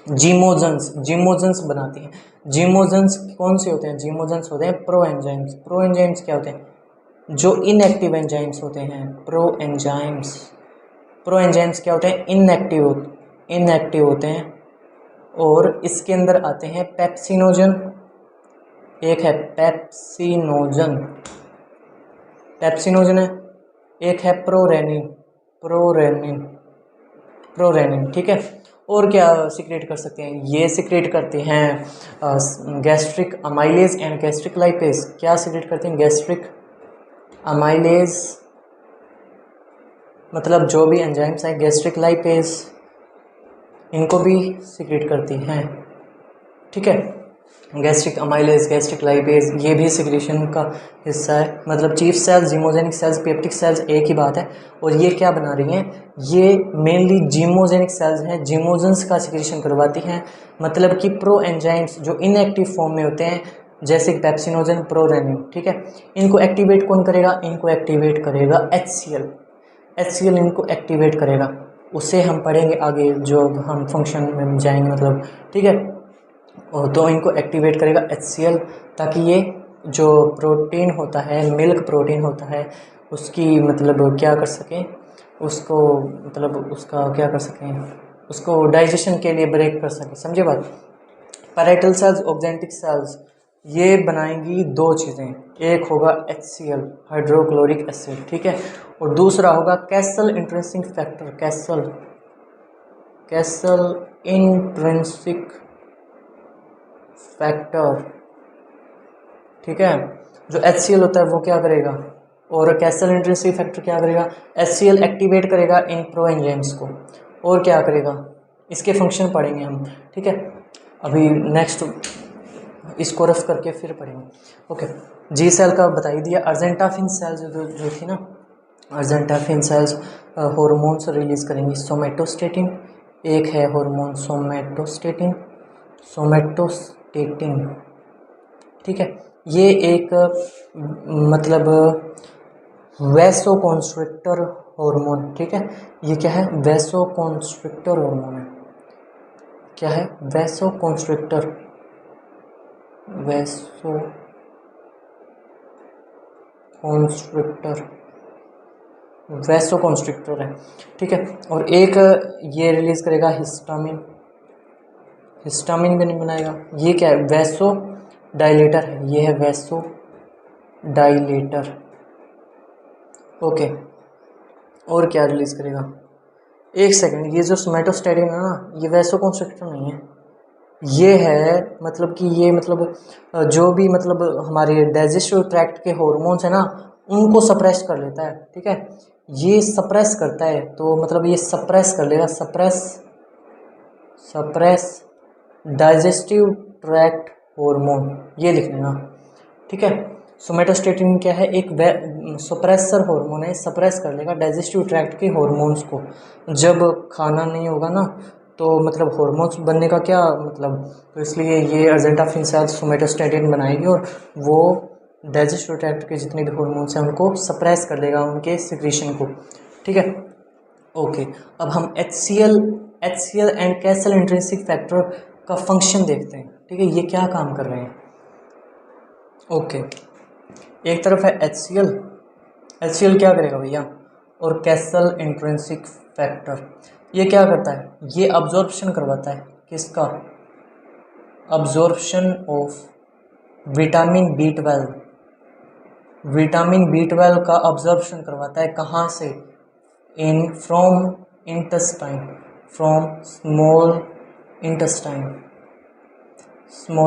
Speaker 1: जीमोजेंस बनाती हैं। जीमोजेंस कौन से होते हैं? जीमोजेंस होते हैं प्रो एंजाइम्स। प्रो एंजाइम्स क्या होते हैं? जो इनएक्टिव एंजाइम्स होते हैं। प्रो एंजाइम्स क्या होते हैं? इनएक्टिव होते हैं। और इसके अंदर आते हैं पेप्सिनोजन, एक है पेप्सिनोजन है, एक है प्रोरेनिन। ठीक है, और क्या सिक्रेट कर सकते हैं, ये सिक्रेट करते हैं gastric amylase and gastric lipase. क्या सिक्रेट करते हैं, गैस्ट्रिक अमाइलेज मतलब जो भी एंजाइम्स हैं, गैस्ट्रिक लाइपेज इनको भी सिक्रेट करती हैं, ठीक है। गैस्ट्रिक अमाइलेज, गैस्ट्रिक लाइपेज ये भी सिक्रेशन का हिस्सा है। मतलब chief cells, zymogenic cells, peptic cells एक ही बात है। और ये क्या बना रही हैं, ये मेनली जिमोजेनिक सेल्स हैं, जिमोजेंस का सिक्रेशन करवाती हैं। मतलब कि प्रो एंजाइम्स जो इनएक्टिव फॉर्म में होते हैं जैसे पेप्सिनोजन, प्रोरेनिन, ठीक है, इनको एक्टिवेट कौन करेगा, इनको एक्टिवेट करेगा HCl। HCl इनको एक्टिवेट करेगा, उसे हम पढ़ेंगे आगे जो हम फंक्शन में जाएंगे, मतलब ठीक है। और तो इनको एक्टिवेट करेगा HCl, ताकि ये जो प्रोटीन होता है, मिल्क प्रोटीन होता है, उसकी मतलब क्या कर सकें, उसको मतलब उसका क्या कर सकें, उसको डाइजेशन के लिए ब्रेक कर सकें, समझे बात। पैरेटल सेल्स, ऑक्जेंटिक सेल्स ये बनाएंगी दो चीज़ें, एक होगा HCl हाइड्रोक्लोरिक एसिड, ठीक है, और दूसरा होगा castle intrinsic factor, castle intrinsic factor, ठीक है। जो HCl होता है वो क्या करेगा, और कैसल इंट्रिंसिक फैक्टर क्या करेगा, HCl एक्टिवेट करेगा इन प्रो एंजाइम्स को, और क्या करेगा, इसके फंक्शन पढ़ेंगे हम, ठीक है। अभी नेक्स्ट इसको रफ करके फिर पढ़ेंगे, ओके। जी सेल का बता ही दिया। अर्जेंटाफिन सेल्स जो थी ना, अर्जेंटाफिन सेल्स हार्मोन्स रिलीज करेंगी, सोमेटोस्टेटिन, एक है हार्मोन सोमेटोस्टेटिन, ठीक है। ये एक मतलब वैसोकॉन्स्ट्रिक्टर हार्मोन, ठीक है। ये क्या है, वैसोकॉन्स्ट्रिक्टर हार्मोन है, क्या है, वैसोकॉन्स्ट्रिक्टर वैसोकॉन्स्ट्रिक्टर है, ठीक है। और एक ये रिलीज करेगा हिस्टामिन, हिस्टामिन भी नहीं बनाएगा। ये क्या है, वैसो डायलेटर है, ये है वैसो डायलेटर, ओके। और क्या रिलीज करेगा, एक सेकंड, ये जो सोमेटोस्टेटिन है ना, ये वैसोकॉन्स्ट्रिक्टर नहीं है, ये है मतलब कि ये मतलब जो भी मतलब हमारे डाइजेस्टिव ट्रैक्ट के हॉर्मोन्स है ना, उनको सप्रेस कर लेता है, ठीक है। ये सप्रेस करता है, तो मतलब ये सप्रेस कर लेगा, सप्रेस डाइजेस्टिव ट्रैक्ट हार्मोन, ये लिख लेना, ठीक है। सोमेटोस्टेटिन क्या है, एक सप्रेसर हार्मोन है, सप्रेस कर लेगा डाइजेस्टिव ट्रैक्ट के हार्मोन्स को। जब खाना नहीं होगा ना तो मतलब हार्मोन्स बनने का क्या मतलब, तो इसलिए ये अर्जेंटाफिन सेल्स सोमेटोस्टेटिन बनाएगी और वो डाइजेस्टिव ट्रैक्ट के जितने भी हार्मोन्स हैं उनको सप्रेस कर देगा, उनके सिक्रीशन को, ठीक है, ओके। अब हम HCl and castle intrinsic factor का फंक्शन देखते हैं, ठीक है, ये क्या काम कर रहे हैं, ओके। एक तरफ है HCl क्या करेगा भैया, और कैसल इंट्रिंसिक फैक्टर ये क्या करता है, ये अब्जॉर्प्शन करवाता है, किसका, absorption of vitamin B12, vitamin B12 का अब्जॉर्प्शन करवाता है, कहाँ से, from intestine, from small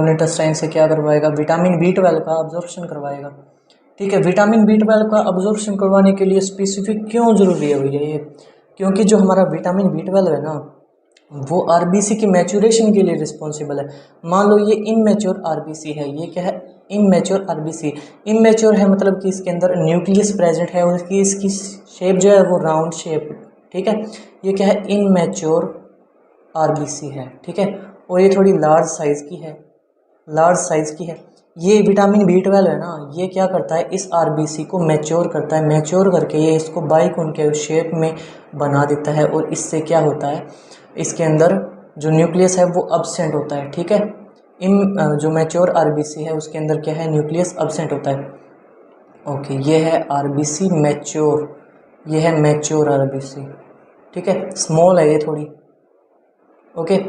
Speaker 1: intestine से क्या करवाएगा, विटामिन B12 का अब्जॉर्प्शन करवाएगा, ठीक है। विटामिन B12 का अब्जॉर्प्शन करवाने के लिए स्पेसिफिक क्यों जरूरी है भैया ये, क्योंकि जो हमारा विटामिन B12 है ना, वो RBC की मैच्योरेशन के लिए रिस्पॉन्सिबल है। मान लो ये इनमेच्योर RBC है, ये क्या है, इनमेच्योर RBC, इनमेच्योर है मतलब कि इसके अंदर न्यूक्लियस प्रेजेंट है और इसकी शेप जो है वो राउंड शेप, ठीक है। ये क्या है, इनमेच्योर RBC है, ठीक है, और ये थोड़ी लार्ज साइज़ की है। ये विटामिन B12 है ना, ये क्या करता है, इस RBC को मैच्योर करता है, मैच्योर करके ये इसको बाइकॉन्केव शेप में बना देता है, और इससे क्या होता है, इसके अंदर जो न्यूक्लियस है वो अब्सेंट होता है, ठीक है। इन जो मैच्योर RBC है उसके अंदर क्या है, न्यूक्लियस अब्सेंट होता है, ओके। ये है RBC मैच्योर, ये है मैच्योर RBC, ठीक है, स्मॉल है ये थोड़ी, ओके।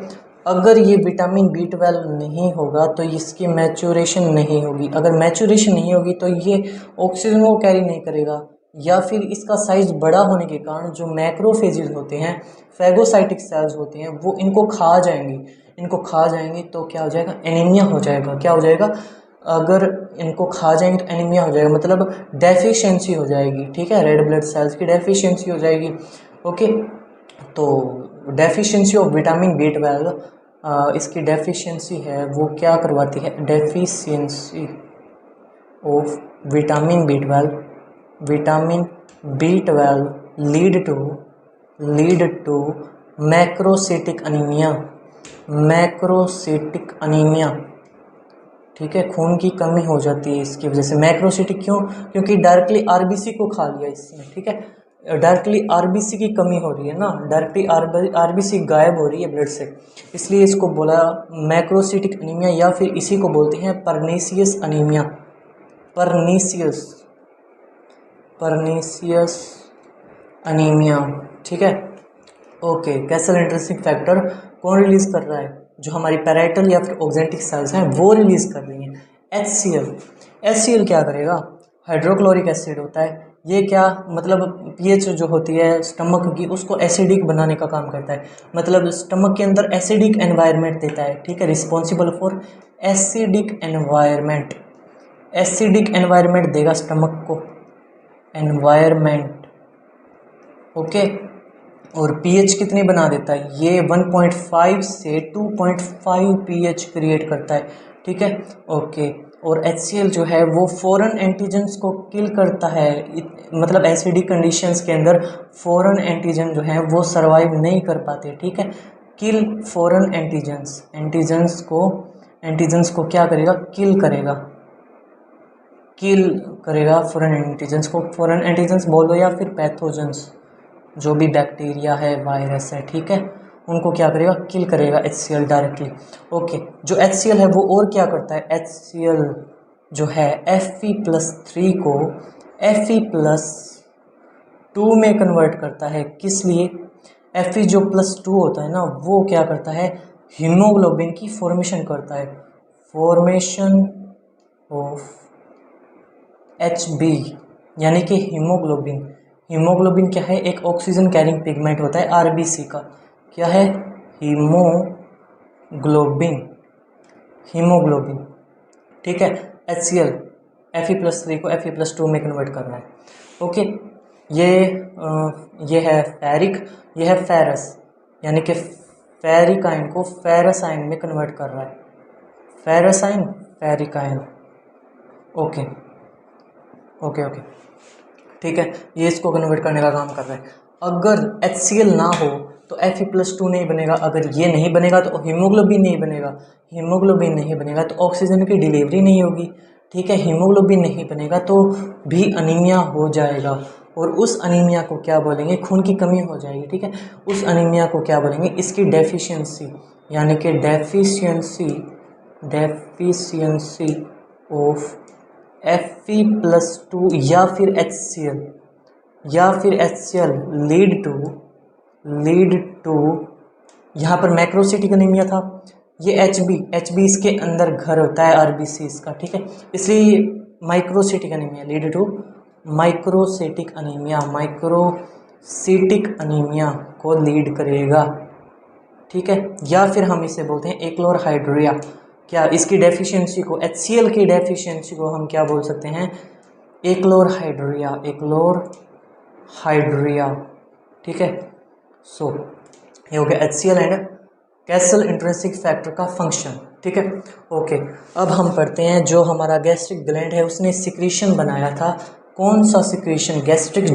Speaker 1: अगर ये विटामिन B12 नहीं होगा तो इसकी मैच्योरेशन नहीं होगी, अगर मैच्योरेशन नहीं होगी तो ये ऑक्सीजन को कैरी नहीं करेगा, या फिर इसका साइज बड़ा होने के कारण जो मैक्रोफेजेस होते हैं, फैगोसाइटिक सेल्स होते हैं, वो इनको खा जाएंगे। इनको खा जाएंगे तो क्या हो जाएगा, एनीमिया हो जाएगा। क्या हो जाएगा, अगर इनको खा जाएंगे तो एनीमिया हो जाएगा, मतलब डेफिशिएंसी हो जाएगी। ठीक है, रेड ब्लड सेल्स की डेफिशिएंसी हो जाएगी। ओके, तो डेफिशिएंसी ऑफ विटामिन B12, इसकी डेफिशिएंसी है वो क्या करवाती है, deficiency of vitamin B12 lead to macrocytic anaemia. Macrocytic anaemia, ठीक है, खून की कमी हो जाती है इसकी वजह से। मैक्रोसिटिक क्यों, क्योंकि डायरेक्टली आरबीसी को खा लिया इसने। ठीक है, डायरेक्टली आरबीसी की कमी हो रही है ना, डायरेक्टली आरबीसी गायब हो रही है ब्लड से, इसलिए इसको बोला मैक्रोसिटिक अनीमिया, या फिर इसी को बोलते हैं परनीसियस अनीमिया। Pernicious anaemia. ठीक है, ओके। कैसल इंट्रिंसिक फैक्टर कौन रिलीज कर रहा है, जो हमारी पैराइटल या फिर ऑक्जेंटिक सेल्स हैं वो रिलीज कर रही हैं। HCl क्या करेगा, हाइड्रोक्लोरिक एसिड होता है ये, क्या मतलब पीएच जो होती है स्टमक की उसको एसिडिक बनाने का काम करता है, मतलब स्टमक के अंदर एसिडिक एनवायरनमेंट देता है। ठीक है, responsible for acidic environment. Acidic environment देगा स्टमक को, एनवायरनमेंट। ओके, और पीएच कितनी बना देता है ये, 1.5 से 2.5 पीएच क्रिएट करता है। ठीक है, ओके। और HCl जो है वो फॉरेन एंटीजन्स को किल करता है, मतलब एसिडिक कंडीशंस के अंदर फॉरेन एंटीजन जो है वो सरवाइव नहीं कर पाते। ठीक है, किल फॉरेन एंटीजन्स को क्या करेगा, किल करेगा फॉरेन एंटीजन्स को। फॉरेन एंटीजन्स बोलो या फिर पैथोजन्स, जो भी बैक्टीरिया है, वायरस है, ठीक है, उनको क्या करेगा, किल करेगा HCl डायरेक्टली। ओके, जो HCl है वो और क्या करता है, HCl जो है Fe+3 को Fe+2 में कन्वर्ट करता है। किस लिए, Fe जो +2 होता है ना वो क्या करता है, हीमोग्लोबिन की फॉर्मेशन करता है, फॉर्मेशन ऑफ HB, यानी कि हीमोग्लोबिन क्या है, एक ऑक्सीजन कैरिंग पिगमेंट होता है आरबीसी का। क्या है, हीमोग्लोबिन। ठीक है, HCl Fe+3 को Fe+2 में कन्वर्ट करना है। ओके, ये है फेरिक, ये है फेरस, यानी कि फेरिक आयन को फेरस आयन में कन्वर्ट कर रहा है, ferrous ion ferric ion. Okay, ठीक है, ये इसको कन्वर्ट करने का काम कर रहा है। अगर HCl ना हो तो Fe+2 नहीं बनेगा, अगर ये नहीं बनेगा तो हीमोग्लोबिन नहीं बनेगा तो ऑक्सीजन की डिलीवरी नहीं होगी। ठीक है, हीमोग्लोबिन नहीं बनेगा तो भी अनीमिया हो जाएगा, और उस अनीमिया को क्या बोलेंगे, खून की कमी हो जाएगी। ठीक है, उस अनीमिया को क्या बोलेंगे, इसकी डेफिशिएंसी, यानी कि डेफिशिएंसी ऑफ Fe+2 या फिर HCl लीड टू यहाँ पर मैक्रोसिटिक अनीमिया था, ये HB इसके अंदर घर होता है आरबीसी इसका। ठीक है, इसलिए microcytic anaemia lead to microcytic anaemia को लीड करेगा। ठीक है, या फिर हम इसे बोलते हैं एक्लोरहाइड्रिया। क्या, इसकी डेफिशिएंसी को, HCl की डेफिशिएंसी को हम क्या बोल सकते हैं, एक्लोरहाइड्रिया। ठीक है, सो ये हो गया HCl and castle intrinsic factor का फंक्शन। ठीक है, ओके। अब हम पढ़ते हैं जो हमारा गैस्ट्रिक ग्लैंड है उसने सिक्रीशन बनाया था, कौन सा सिक्रीशन, गैस्ट्रिक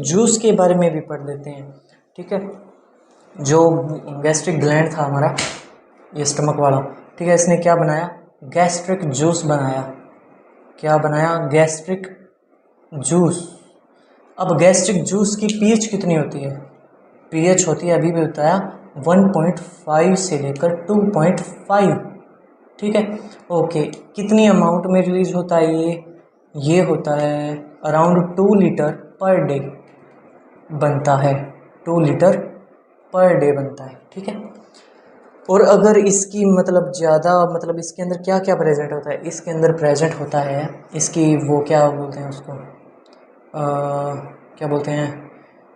Speaker 1: जूस के बारे में भी पढ़ लेते हैं। ठीक है, जो गैस्ट्रिक ग्लैंड था हमारा, ये स्टमक वाला, ठीक है, इसने क्या बनाया, गैस्ट्रिक जूस बनाया। क्या बनाया, गैस्ट्रिक जूस। अब गैस्ट्रिक जूस की पीएच कितनी होती है, पीएच होती है, अभी भी बताया, 1.5 से लेकर 2.5। ठीक है, ओके। कितनी अमाउंट में रिलीज होता है ये होता है अराउंड 2 लीटर पर डे बनता है, 2 लीटर पर डे बनता है। ठीक है, और अगर इसकी मतलब ज़्यादा, मतलब इसके अंदर क्या क्या प्रेजेंट होता है, इसके अंदर प्रेजेंट होता है इसकी, वो क्या बोलते हैं उसको, क्या बोलते हैं,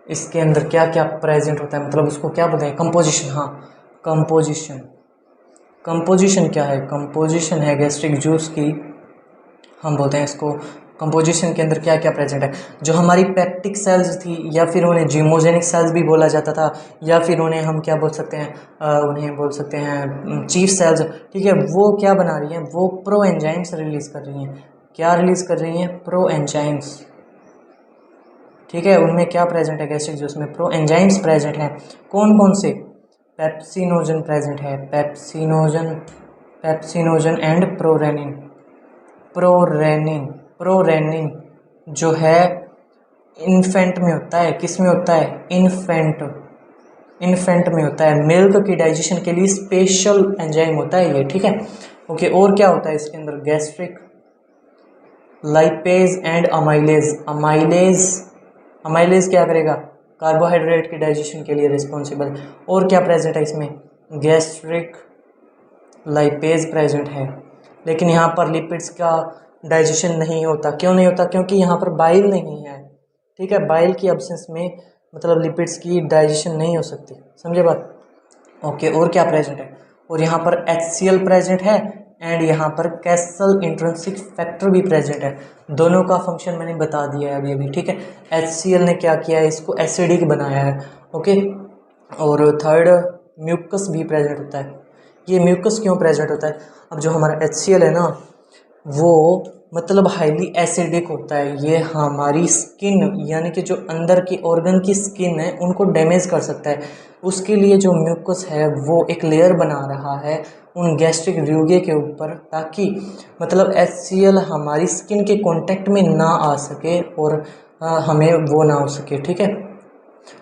Speaker 1: इसके अंदर क्या क्या प्रेजेंट होता है, मतलब उसको क्या बोलते हैं, कंपोजिशन। हाँ, कंपोजिशन। कंपोजिशन क्या है, कंपोजिशन है गैस्ट्रिक जूस की, हम बोलते हैं इसको कंपोजिशन के अंदर क्या क्या प्रेजेंट है। जो हमारी पेप्टिक सेल्स थी, या फिर उन्हें जिमोजेनिक सेल्स भी बोला जाता था, या फिर उन्हें हम क्या बोल सकते हैं, उन्हें बोल सकते हैं चीफ सेल्स। ठीक है, वो क्या बना रही हैं, वो प्रो एंजाइम्स रिलीज कर रही हैं। क्या रिलीज कर रही हैं, प्रो एंजाइम्स। ठीक है, उनमें क्या प्रेजेंट है गैस्ट्रिक जूस में, प्रो एंजाइम्स प्रेजेंट हैं। कौन कौन से, पेप्सिनोजन प्रेजेंट है, pepsinogen, pepsinogen and prorennin. Prorennin, prorennin जो है इन्फेंट में होता है, किस में होता है, इन्फेंट, इन्फेंट में होता है। मिल्क की डाइजेशन के लिए स्पेशल एंजाइम होता है ये। ठीक है, ओके। और क्या होता है इसके अंदर, gastric lipase and amylase. Amylase, amylase क्या करेगा, कार्बोहाइड्रेट की डाइजेशन के लिए रिस्पॉन्सिबल। और क्या प्रेजेंट है इसमें, गैस्ट्रिक लाइपेज प्रेजेंट है। लेकिन यहाँ पर लिपिड्स का डाइजेशन नहीं होता। क्यों नहीं होता, क्योंकि यहाँ पर बाइल नहीं है। ठीक है, बाइल की एब्सेंस में मतलब लिपिड्स की डाइजेशन नहीं हो सकती, समझे बात। ओके, और क्या प्रेजेंट है, और यहाँ पर HCl प्रेजेंट है, एंड यहाँ पर कैसल इंट्रिंसिक फैक्टर भी प्रेजेंट है। दोनों का फंक्शन मैंने बता दिया है अभी अभी। ठीक है, HCl ने क्या किया है, इसको एसिडिक बनाया है। ओके, और थर्ड, म्यूकस भी प्रेजेंट होता है। ये म्यूकस क्यों प्रेजेंट होता है, अब जो हमारा HCl है ना, वो मतलब हाईली एसिडिक होता है। ये हमारी स्किन, यानी कि जो अंदर की ऑर्गन की स्किन है, उनको डैमेज कर सकता है। उसके लिए जो म्यूकस है वो एक लेयर बना रहा है उन गैस्ट्रिक रियोगे के ऊपर, ताकि मतलब HCl हमारी स्किन के कांटेक्ट में ना आ सके और हमें वो ना हो सके। ठीक है,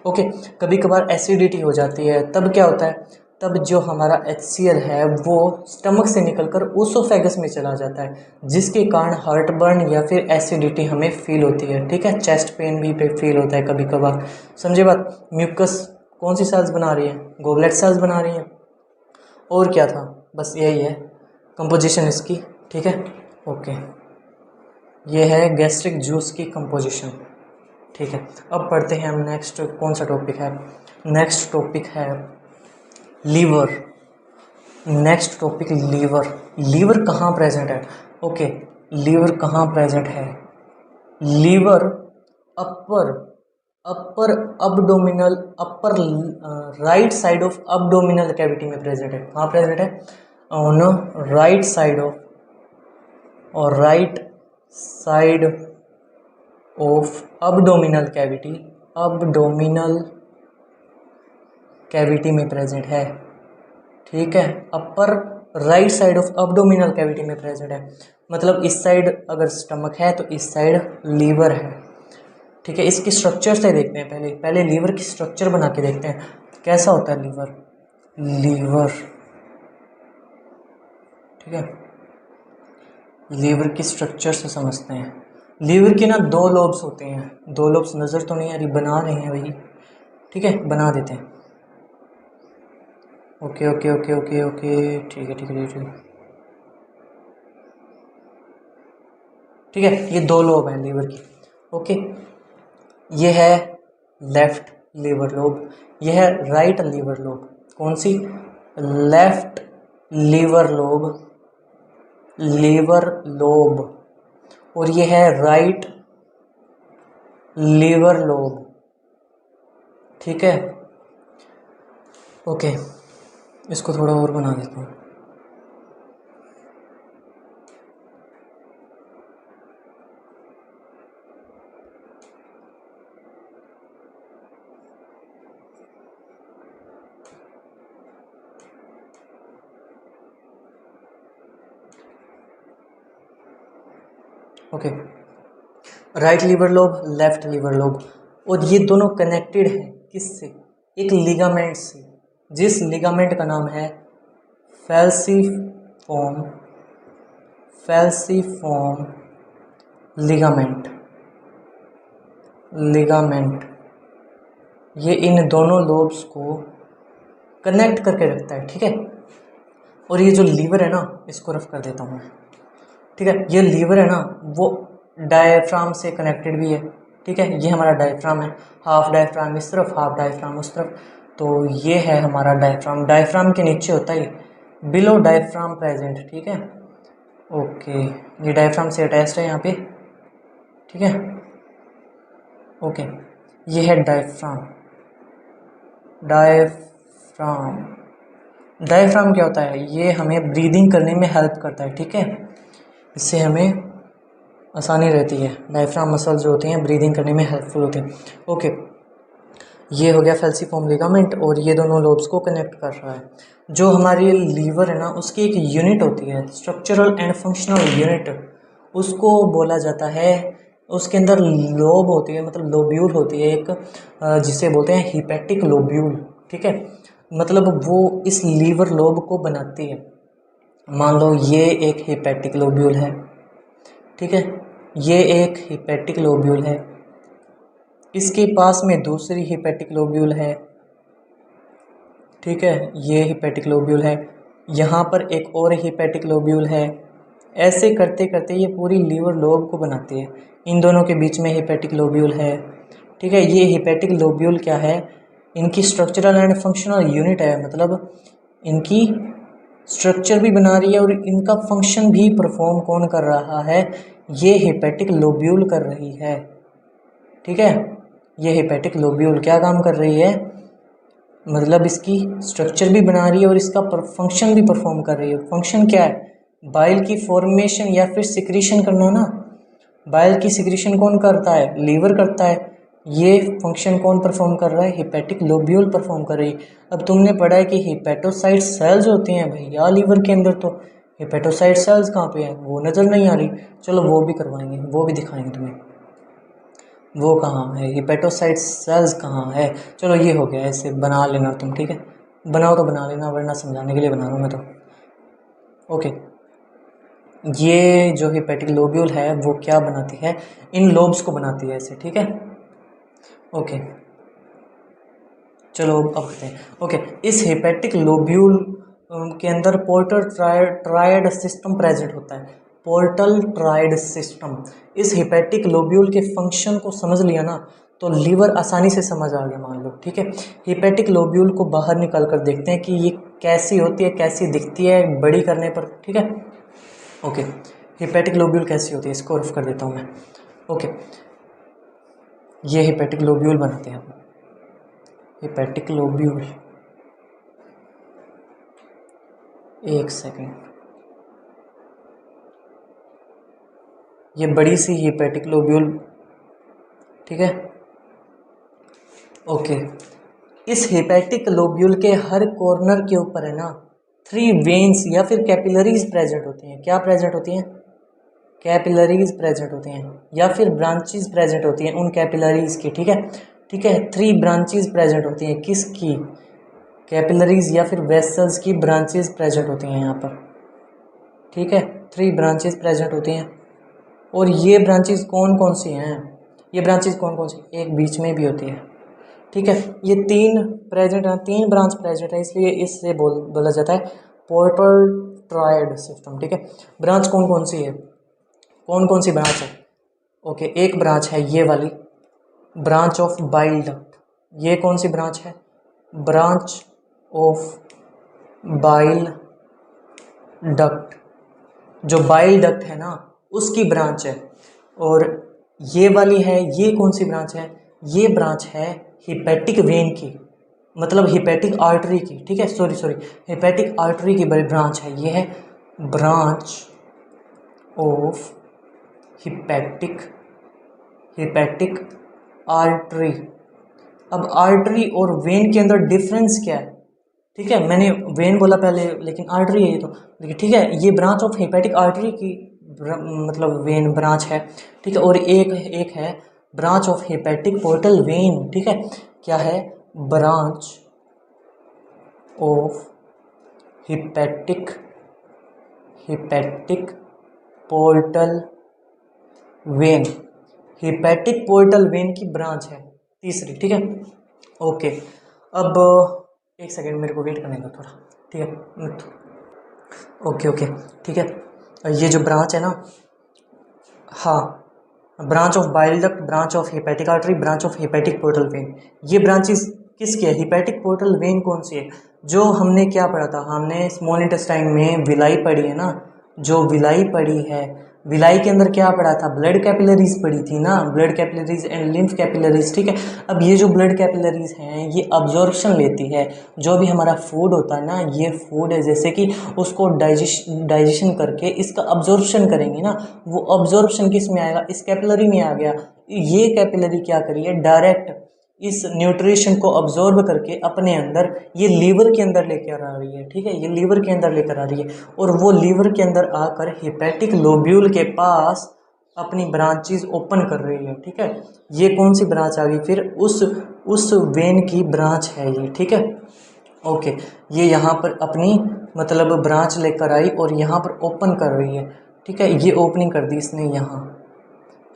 Speaker 1: ओके। कभी कभार एसिडिटी हो जाती है, तब क्या होता है, तब जो हमारा HCl है वो स्टमक से निकलकर ओसोफेगस में चला जाता है, जिसके कारण हार्ट बर्न या फिर एसिडिटी हमें फील होती है। ठीक है, चेस्ट पेन भी फील होता है कभी कभार, समझे बात। म्यूकस कौन सी सेल्स बना रही है, गोबलेट सेल्स बना रही हैं। और क्या था, बस यही है कंपोजिशन इसकी। ठीक है, ओके, ये है गैस्ट्रिक जूस की कंपोजिशन। ठीक है, अब पढ़ते हैं हम नेक्स्ट, कौन सा टॉपिक है, नेक्स्ट टॉपिक है liver. Next topic liver. Liver कहाँ प्रेजेंट है, ओके। लीवर कहाँ प्रेजेंट है, liver upper, upper abdominal, upper right side of abdominal cavity में प्रेजेंट है। कहाँ प्रेजेंट है, ऑन राइट साइड ऑफ, और right side of abdominal cavity, abdominal cavity में प्रेजेंट है। ठीक है, upper right side of abdominal cavity में प्रेजेंट है। मतलब इस साइड अगर स्टमक है तो इस साइड लीवर है। ठीक है, इसकी स्ट्रक्चर से देखते हैं, पहले पहले लीवर की स्ट्रक्चर बना के देखते हैं कैसा होता है लीवर। लीवर, ठीक है, लीवर की स्ट्रक्चर से समझते हैं। लीवर के ना दो लोब्स होते हैं, दो लोब्स नज़र तो नहीं आ रही, बना रहे हैं भाई। ठीक है, बना देते हैं। Okay okay okay okay okay, ठीक है ठीक है ठीक है ठीक है, ये दो लोब हैं लीवर की। ओके, ये है लेफ्ट लीवर लोब, ये है राइट लीवर लोब। कौन सी, left liver lobe, liver lobe, और ये है राइट लीवर लोब। ठीक है, ओके, इसको थोड़ा और बना देता हूँ। Okay, right liver lobe, left liver lobe, और ये दोनों कनेक्टेड हैं किससे, एक लिगामेंट से, जिस लिगामेंट का नाम है फैल्सीफॉर्म, फैल्सीफॉर्म लिगामेंट, लिगामेंट। ये इन दोनों लोब्स को कनेक्ट करके रखता है। ठीक है, और ये जो लीवर है ना, इसको रफ कर देता हूँ मैं। ठीक है, ये लीवर है ना, वो डायफ्राम से कनेक्टेड भी है। ठीक है, ये हमारा डायफ्राम है, हाफ डायफ्राम इस तरफ, हाफ डायफ्राम उस तरफ। तो ये है हमारा डायफ्राम। डायफ्राम के नीचे होता है बिलो डायफ्राम प्रेजेंट, ठीक है। ओके, ये डायफ्राम से अटैच्ड है यहाँ पे, ठीक है। ओके, ये है डायफ्राम। डायफ्राम डायफ्राम क्या होता है, ये हमें ब्रीदिंग करने में हेल्प करता है, ठीक है। इससे हमें आसानी रहती है। डायफ्राम मसल जो होती हैं ब्रीदिंग करने में हेल्पफुल होती हैं। ओके, ये हो गया फेल्सीफॉर्म लिगामेंट, और ये दोनों लोब्स को कनेक्ट कर रहा है। जो हमारी लीवर है ना, उसकी एक यूनिट होती है, स्ट्रक्चरल एंड फंक्शनल यूनिट, उसको बोला जाता है। उसके अंदर लोब होती है, मतलब लोब्यूल होती है एक, जिसे बोलते हैं हिपैटिक लोब्यूल, ठीक है। मतलब वो इस लीवर लोब को बनाती है। मान लो ये एक हिपैटिक लोब्यूल है, ठीक है, ये एक हिपैटिक लोब्यूल है, इसके पास में दूसरी हिपैटिक लोब्यूल है, ठीक है, ये हिपैटिक लोब्यूल है, यहाँ पर एक और हिपैटिक लोब्यूल है। ऐसे करते करते ये पूरी लीवर लोब को बनाती है। इन दोनों के बीच में हिपैटिक लोब्यूल है, ठीक है। ये हिपैटिक लोब्यूल क्या है, इनकी स्ट्रक्चरल एंड फंक्शनल यूनिट है, मतलब इनकी स्ट्रक्चर भी बना रही है और इनका फंक्शन भी परफॉर्म कौन कर रहा है, ये हिपैटिक लोब्यूल कर रही है, ठीक है। ये हिपैटिक लोब्यूल क्या काम कर रही है, मतलब इसकी स्ट्रक्चर भी बना रही है और इसका फंक्शन भी परफॉर्म कर रही है। फंक्शन क्या है, बाइल की फॉर्मेशन या फिर सिक्रीशन करना ना। बाइल की सिक्रीशन कौन करता है, लीवर करता है। ये फंक्शन कौन परफॉर्म कर रहा है, हिपैटिक लोब्यूल परफॉर्म कर रही है। अब तुमने पढ़ा है कि हिपैटोसाइट सेल्स होती हैं भैया लीवर के अंदर, तो हिपैटोसाइट सेल्स कहाँ पे हैं, वो नज़र नहीं आ रही। चलो वो भी करवाएंगे, वो भी दिखाएंगे तुम्हें, वो कहाँ है, हिपैटोसाइट सेल्स कहाँ है। चलो ये हो गया, ऐसे बना लेना तुम, ठीक है। बनाओ तो बना लेना, वरना समझाने के लिए बना रहा हूँ मैं तो। ओके, ये जो हिपैटिक लोब्यूल है वो क्या बनाती है, इन लोब्स को बनाती है ऐसे, ठीक है। ओके, चलो अब करते हैं। ओके, इस हिपैटिक लोब्यूल के अंदर पोर्टल ट्रायड सिस्टम प्रेजेंट होता है। पोर्टल ट्रायड सिस्टम, इस हिपैटिक लोब्यूल के फंक्शन को समझ लिया ना, तो लीवर आसानी से समझ आ गया मान लो, ठीक है। हिपैटिक लोब्यूल को बाहर निकाल कर देखते हैं कि ये कैसी होती है, कैसी दिखती है बड़ी करने पर, ठीक है। ओके, हिपैटिक लोब्यूल कैसी होती है, इसको रफ कर देता हूँ मैं। ओके, ये हिपैटिक लोब्यूल बनाते हैं, हिपैटिक लोब्यूल, एक सेकेंड, ये बड़ी सी हिपैटिक लोब्यूल, ठीक है। ओके, इस हिपैटिक लोब्यूल के हर कॉर्नर के ऊपर है ना 3 वेन्स या फिर कैपिलरीज प्रेजेंट होती हैं। क्या प्रेजेंट होती हैं, कैपिलरीज प्रेजेंट होती हैं, या फिर ब्रांचेस प्रेजेंट होती हैं उन कैपिलरीज की, ठीक है। ठीक है, 3 ब्रांचेस प्रेजेंट होती हैं, किसकी, कैपिलरीज या फिर वेसल्स की ब्रांचेस प्रेजेंट होती हैं यहाँ पर, ठीक है। 3 ब्रांचेस प्रेजेंट होती हैं, और ये ब्रांचेस कौन कौन सी हैं, ये ब्रांचेस कौन कौन सी, एक बीच में भी होती है, ठीक है। ये 3 प्रेजेंट हैं, 3 ब्रांच प्रेजेंट है, इसलिए इससे बोला जाता है पोर्टल ट्रायड सिस्टम, ठीक है। ब्रांच कौन कौन सी है, कौन कौन सी ब्रांच है, ओके, एक ब्रांच है ये वाली, ब्रांच ऑफ बाइल डक्ट। ये कौन सी ब्रांच है, ब्रांच ऑफ बाइल डक्ट, जो बाइल डक्ट है ना उसकी ब्रांच है। और ये वाली है, ये कौन सी ब्रांच है, ये ब्रांच है हिपैटिक वेन की, मतलब हिपैटिक आर्टरी की, ठीक है। सॉरी, हिपैटिक आर्टरी की बड़ी ब्रांच है, ये है branch of hepatic hepatic artery. अब आर्टरी और वेन के अंदर डिफरेंस क्या है, ठीक है। मैंने वेन बोला पहले, लेकिन आर्टरी है ये तो, लेकिन ठीक है, ये ब्रांच ऑफ हिपैटिक आर्टरी की मतलब वेन ब्रांच है, ठीक है। और एक है branch of hepatic portal vein, ठीक है। क्या है, branch of hepatic hepatic portal vein, hepatic portal vein की ब्रांच है तीसरी, ठीक है। ओके, अब एक सेकेंड मेरे को वेट करने का थोड़ा, ठीक है। ओके, ठीक है। ये जो ब्रांच है ना, हाँ branch of bile duct, branch of hepatic artery, branch of hepatic portal vein. ये ब्रांचेस किसकी है? हेपेटिक पोर्टल वेन कौन सी है? जो हमने क्या पढ़ा था, हमने स्मॉल इंटेस्टाइन में विलाई पढ़ी है ना, जो विलाई पढ़ी है, विलाई के अंदर क्या पढ़ा था? ब्लड कैपिलरीज पढ़ी थी ना, blood capillaries and lymph capillaries. ठीक है, अब ये जो ब्लड कैपिलरीज हैं ये अब्जॉर्प्शन लेती है, जो भी हमारा फूड होता है ना, ये फूड है जैसे कि उसको डाइजेशन करके इसका अब्जॉर्प्शन करेंगे ना, वो अब्जॉर्प्शन किस में आएगा? इस कैपिलरी में आ गया। ये कैपिलरी क्या करिए, डायरेक्ट इस न्यूट्रिशन को अब्जॉर्ब करके अपने अंदर ये लीवर के अंदर लेकर आ रही है। ठीक है, ये लीवर के अंदर लेकर आ रही है, और वो लीवर के अंदर आकर हेपेटिक लोब्यूल के पास अपनी ब्रांचेस ओपन कर रही है। ठीक है, ये कौन सी ब्रांच आ गई फिर? उस वेन की ब्रांच है ये। ठीक है, ओके, ये यहाँ पर अपनी मतलब ब्रांच लेकर आई और यहाँ पर ओपन कर रही है। ठीक है, ये ओपनिंग कर दी इसने यहाँ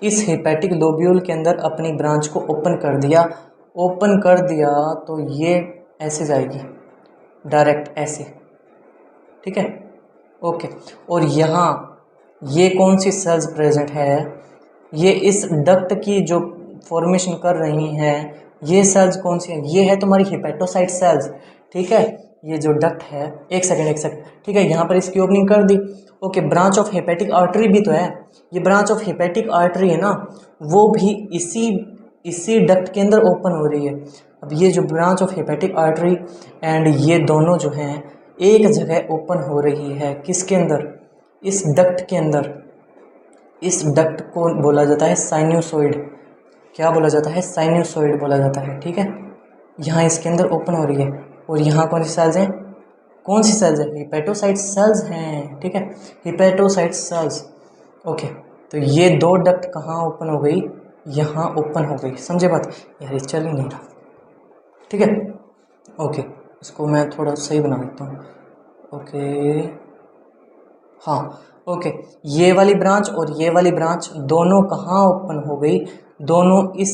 Speaker 1: इस हेपेटिक लोब्यूल के अंदर अपनी ब्रांच को ओपन कर दिया। ओपन कर दिया तो ये ऐसे जाएगी डायरेक्ट ऐसे। ठीक है, ओके, और यहाँ ये कौन सी सेल्स प्रेजेंट है? ये इस डक्ट की जो फॉर्मेशन कर रही हैं ये सेल्स कौन सी है? ये है तुम्हारी हिपेटोसाइट सेल्स। ठीक है, ये जो डक्ट है, एक सेकंड, ठीक है, यहाँ पर इसकी ओपनिंग कर दी। Okay, branch of hepatic artery भी तो है, ये ब्रांच ऑफ हेपेटिक आर्टरी है ना, वो भी इसी डक्ट के अंदर ओपन हो रही है। अब ये जो branch of hepatic artery and ये दोनों जो हैं एक जगह ओपन हो रही है, किसके अंदर? इस डक्ट के अंदर। इस डक्ट को बोला जाता है साइन्यूसॉइड। क्या बोला जाता है? साइन्यूसॉइड बोला जाता है। ठीक है, यहाँ इसके अंदर ओपन हो रही है, और यहाँ कौन सी सेल्स हैं? कौन सी सेल्स है? हिपेटोसाइट सेल्स हैं। ठीक है, हिपेटोसाइट सेल्स। ओके, तो ये दो डक्ट कहाँ ओपन हो गई? यहाँ ओपन हो गई। समझे बात? यार ये चल ही नहीं रहा। ठीक है, ओके, इसको मैं थोड़ा सही बना देता हूँ। ओके, हाँ, ओके, ये वाली ब्रांच और ये वाली ब्रांच दोनों कहाँ ओपन हो गई? दोनों इस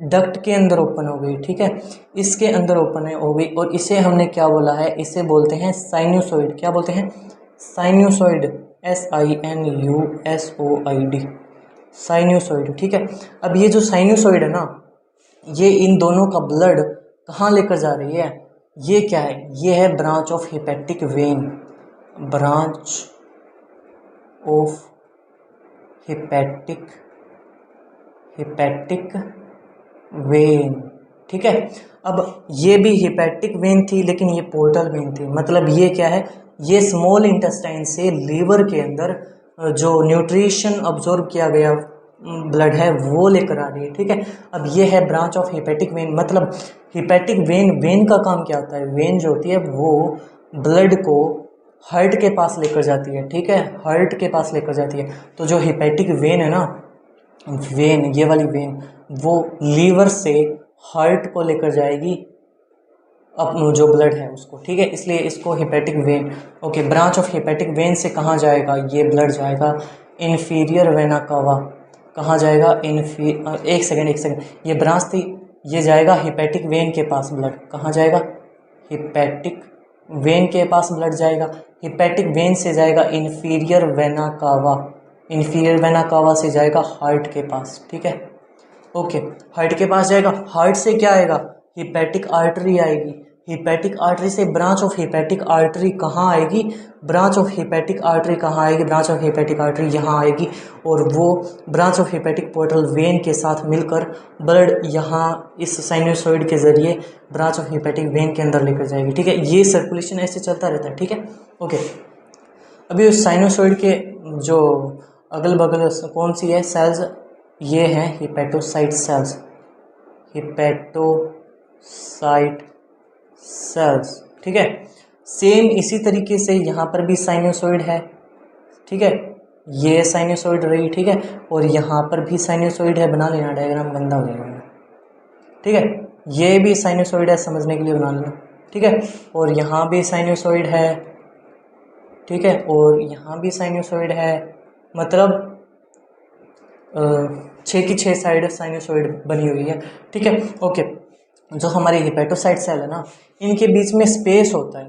Speaker 1: डक्ट के अंदर ओपन हो गई। ठीक है, इसके अंदर ओपन हो गई, और इसे हमने क्या बोला है? इसे बोलते हैं साइन्यूसॉइड। क्या बोलते हैं? साइन्यूसॉइड, SINUSOID, साइन्यूसॉइड। ठीक है, अब ये जो साइन्यूसॉइड है ना, ये इन दोनों का ब्लड कहाँ लेकर जा रही है? ये क्या है? ये है branch of hepatic when, branch of hepatic when. ठीक है, अब ये भी हेपेटिक वेन थी लेकिन ये पोर्टल वेन थी। मतलब ये क्या है? ये स्मॉल इंटेस्टाइन से लीवर के अंदर जो न्यूट्रिशन अब्जॉर्ब किया गया ब्लड है वो लेकर आ रही है। ठीक है, अब ये है ब्रांच ऑफ हेपेटिक वेन। मतलब हेपेटिक वेन का काम क्या होता है? वेन जो होती है वो ब्लड को हार्ट के पास लेकर जाती है। ठीक है, हार्ट के पास लेकर जाती है। तो जो हेपेटिक वेन है ना, वेन, ये वाली वेन, वो लीवर से हार्ट को लेकर जाएगी अपना जो ब्लड है उसको। ठीक है, इसलिए इसको hepatic when. Okay, branch of hepatic when से कहाँ जाएगा ये ब्लड? जाएगा इन्फीरियर वेना कावा। कहाँ जाएगा? एक सेकंड, ये ब्रांच थी, ये जाएगा हेपेटिक वेन के पास ब्लड। कहाँ जाएगा? हेपेटिक वेन के पास ब्लड जाएगा। हेपेटिक वेन से जाएगा inferior vena cava, inferior vena cava से जाएगा हार्ट के पास। ठीक है, ओके, हार्ट के पास जाएगा। हार्ट से क्या आएगा? हेपेटिक आर्टरी आएगी। हेपेटिक आर्टरी से ब्रांच ऑफ हेपेटिक आर्टरी कहाँ आएगी? ब्रांच ऑफ हेपेटिक आर्टरी कहाँ आएगी? ब्रांच ऑफ हेपेटिक आर्टरी यहाँ आएगी, और वो branch of hepatic portal vein के साथ मिलकर ब्लड यहाँ इस साइनोसॉइड के जरिए ब्रांच ऑफ हेपेटिक वेन के अंदर लेकर जाएगी। ठीक है, ये सर्कुलेशन ऐसे चलता रहता है। ठीक है, ओके, अभी उस साइनोसॉइड के जो अगल बगल कौन सी है सेल्स? ये हैं हिपेटोसाइट सेल्स, हिपेटोसाइट सेल्स। ठीक है, सेम इसी तरीके से यहाँ पर भी साइनोसॉइड है। ठीक है, ये साइनोसॉइड रही। ठीक है, और यहाँ पर भी साइनोसॉइड है। बना लेना, डायग्राम गंदा हो जाएगा। ठीक है, ये भी साइनोसॉइड है, समझने के लिए बना लेना। ठीक है, और यहाँ भी साइनोसॉइड है। ठीक है, और यहाँ भी साइनोसॉइड है। मतलब 6 की 6 साइड साइनोसॉइड बनी हुई है। ठीक है, ओके, जो हमारे हिपेटोसाइट सेल है ना, इनके बीच में स्पेस होता है।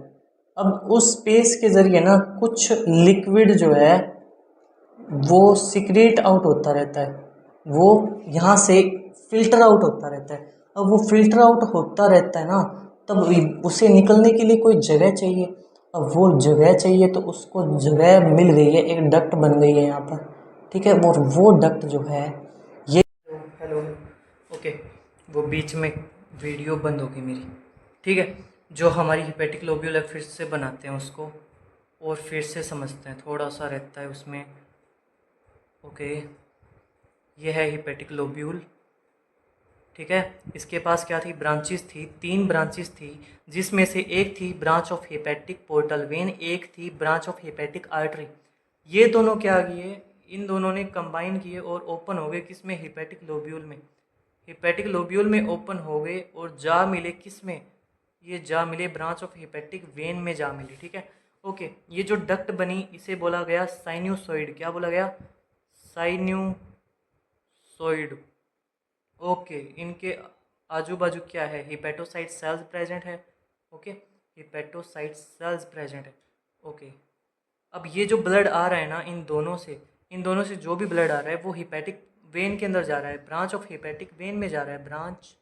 Speaker 1: अब उस स्पेस के ज़रिए ना कुछ लिक्विड जो है वो सिक्रेट आउट होता रहता है। वो यहाँ से फिल्टर आउट होता रहता है। अब वो फिल्टर आउट होता रहता है ना, तब उसे निकलने के लिए कोई जगह चाहिए। अब वो जगह चाहिए तो उसको जगह मिल गई है, एक डक्ट बन गई है यहाँ पर, ठीक है। और वो डक्ट जो है ये, हेलो, ओके, वो बीच में वीडियो बंद हो गई मेरी, ठीक है। जो हमारी हिपेटिक लोब्यूल है फिर से बनाते हैं उसको और फिर से समझते हैं, थोड़ा सा रहता है उसमें। ओके, ये है हिपेटिक लोब्यूल, ठीक है। इसके पास क्या थी, ब्रांचेस थी, 3 ब्रांचेस थी, जिसमें से एक थी branch of hepatic portal vein, एक थी ब्रांच ऑफ हेपेटिक आर्टरी। ये दोनों क्या किए, इन दोनों ने कंबाइन किए और ओपन हो गए किस में, हिपेटिक लोब्यूल में। हिपेटिक लोब्यूल में ओपन हो गए और जा मिले किस में, ये जा मिले ब्रांच ऑफ हिपेटिक वेन में जा मिले, ठीक है। ओके, ये जो डक्ट बनी इसे बोला गया साइन्यूसॉइड, क्या बोला गया, साइन्यूसॉइड। ओके, इनके आजू बाजू क्या है, हिपेटोसाइट सेल्स प्रेजेंट है, ओके, हिपेटोसाइट सेल्स प्रेजेंट है, ओके। अब ये जो ब्लड आ रहा है ना इन दोनों से जो भी ब्लड आ रहा है वो हिपेटिक वेन के अंदर जा रहा है, ब्रांच ऑफ हिपेटिक वेन में जा रहा है, ब्रांच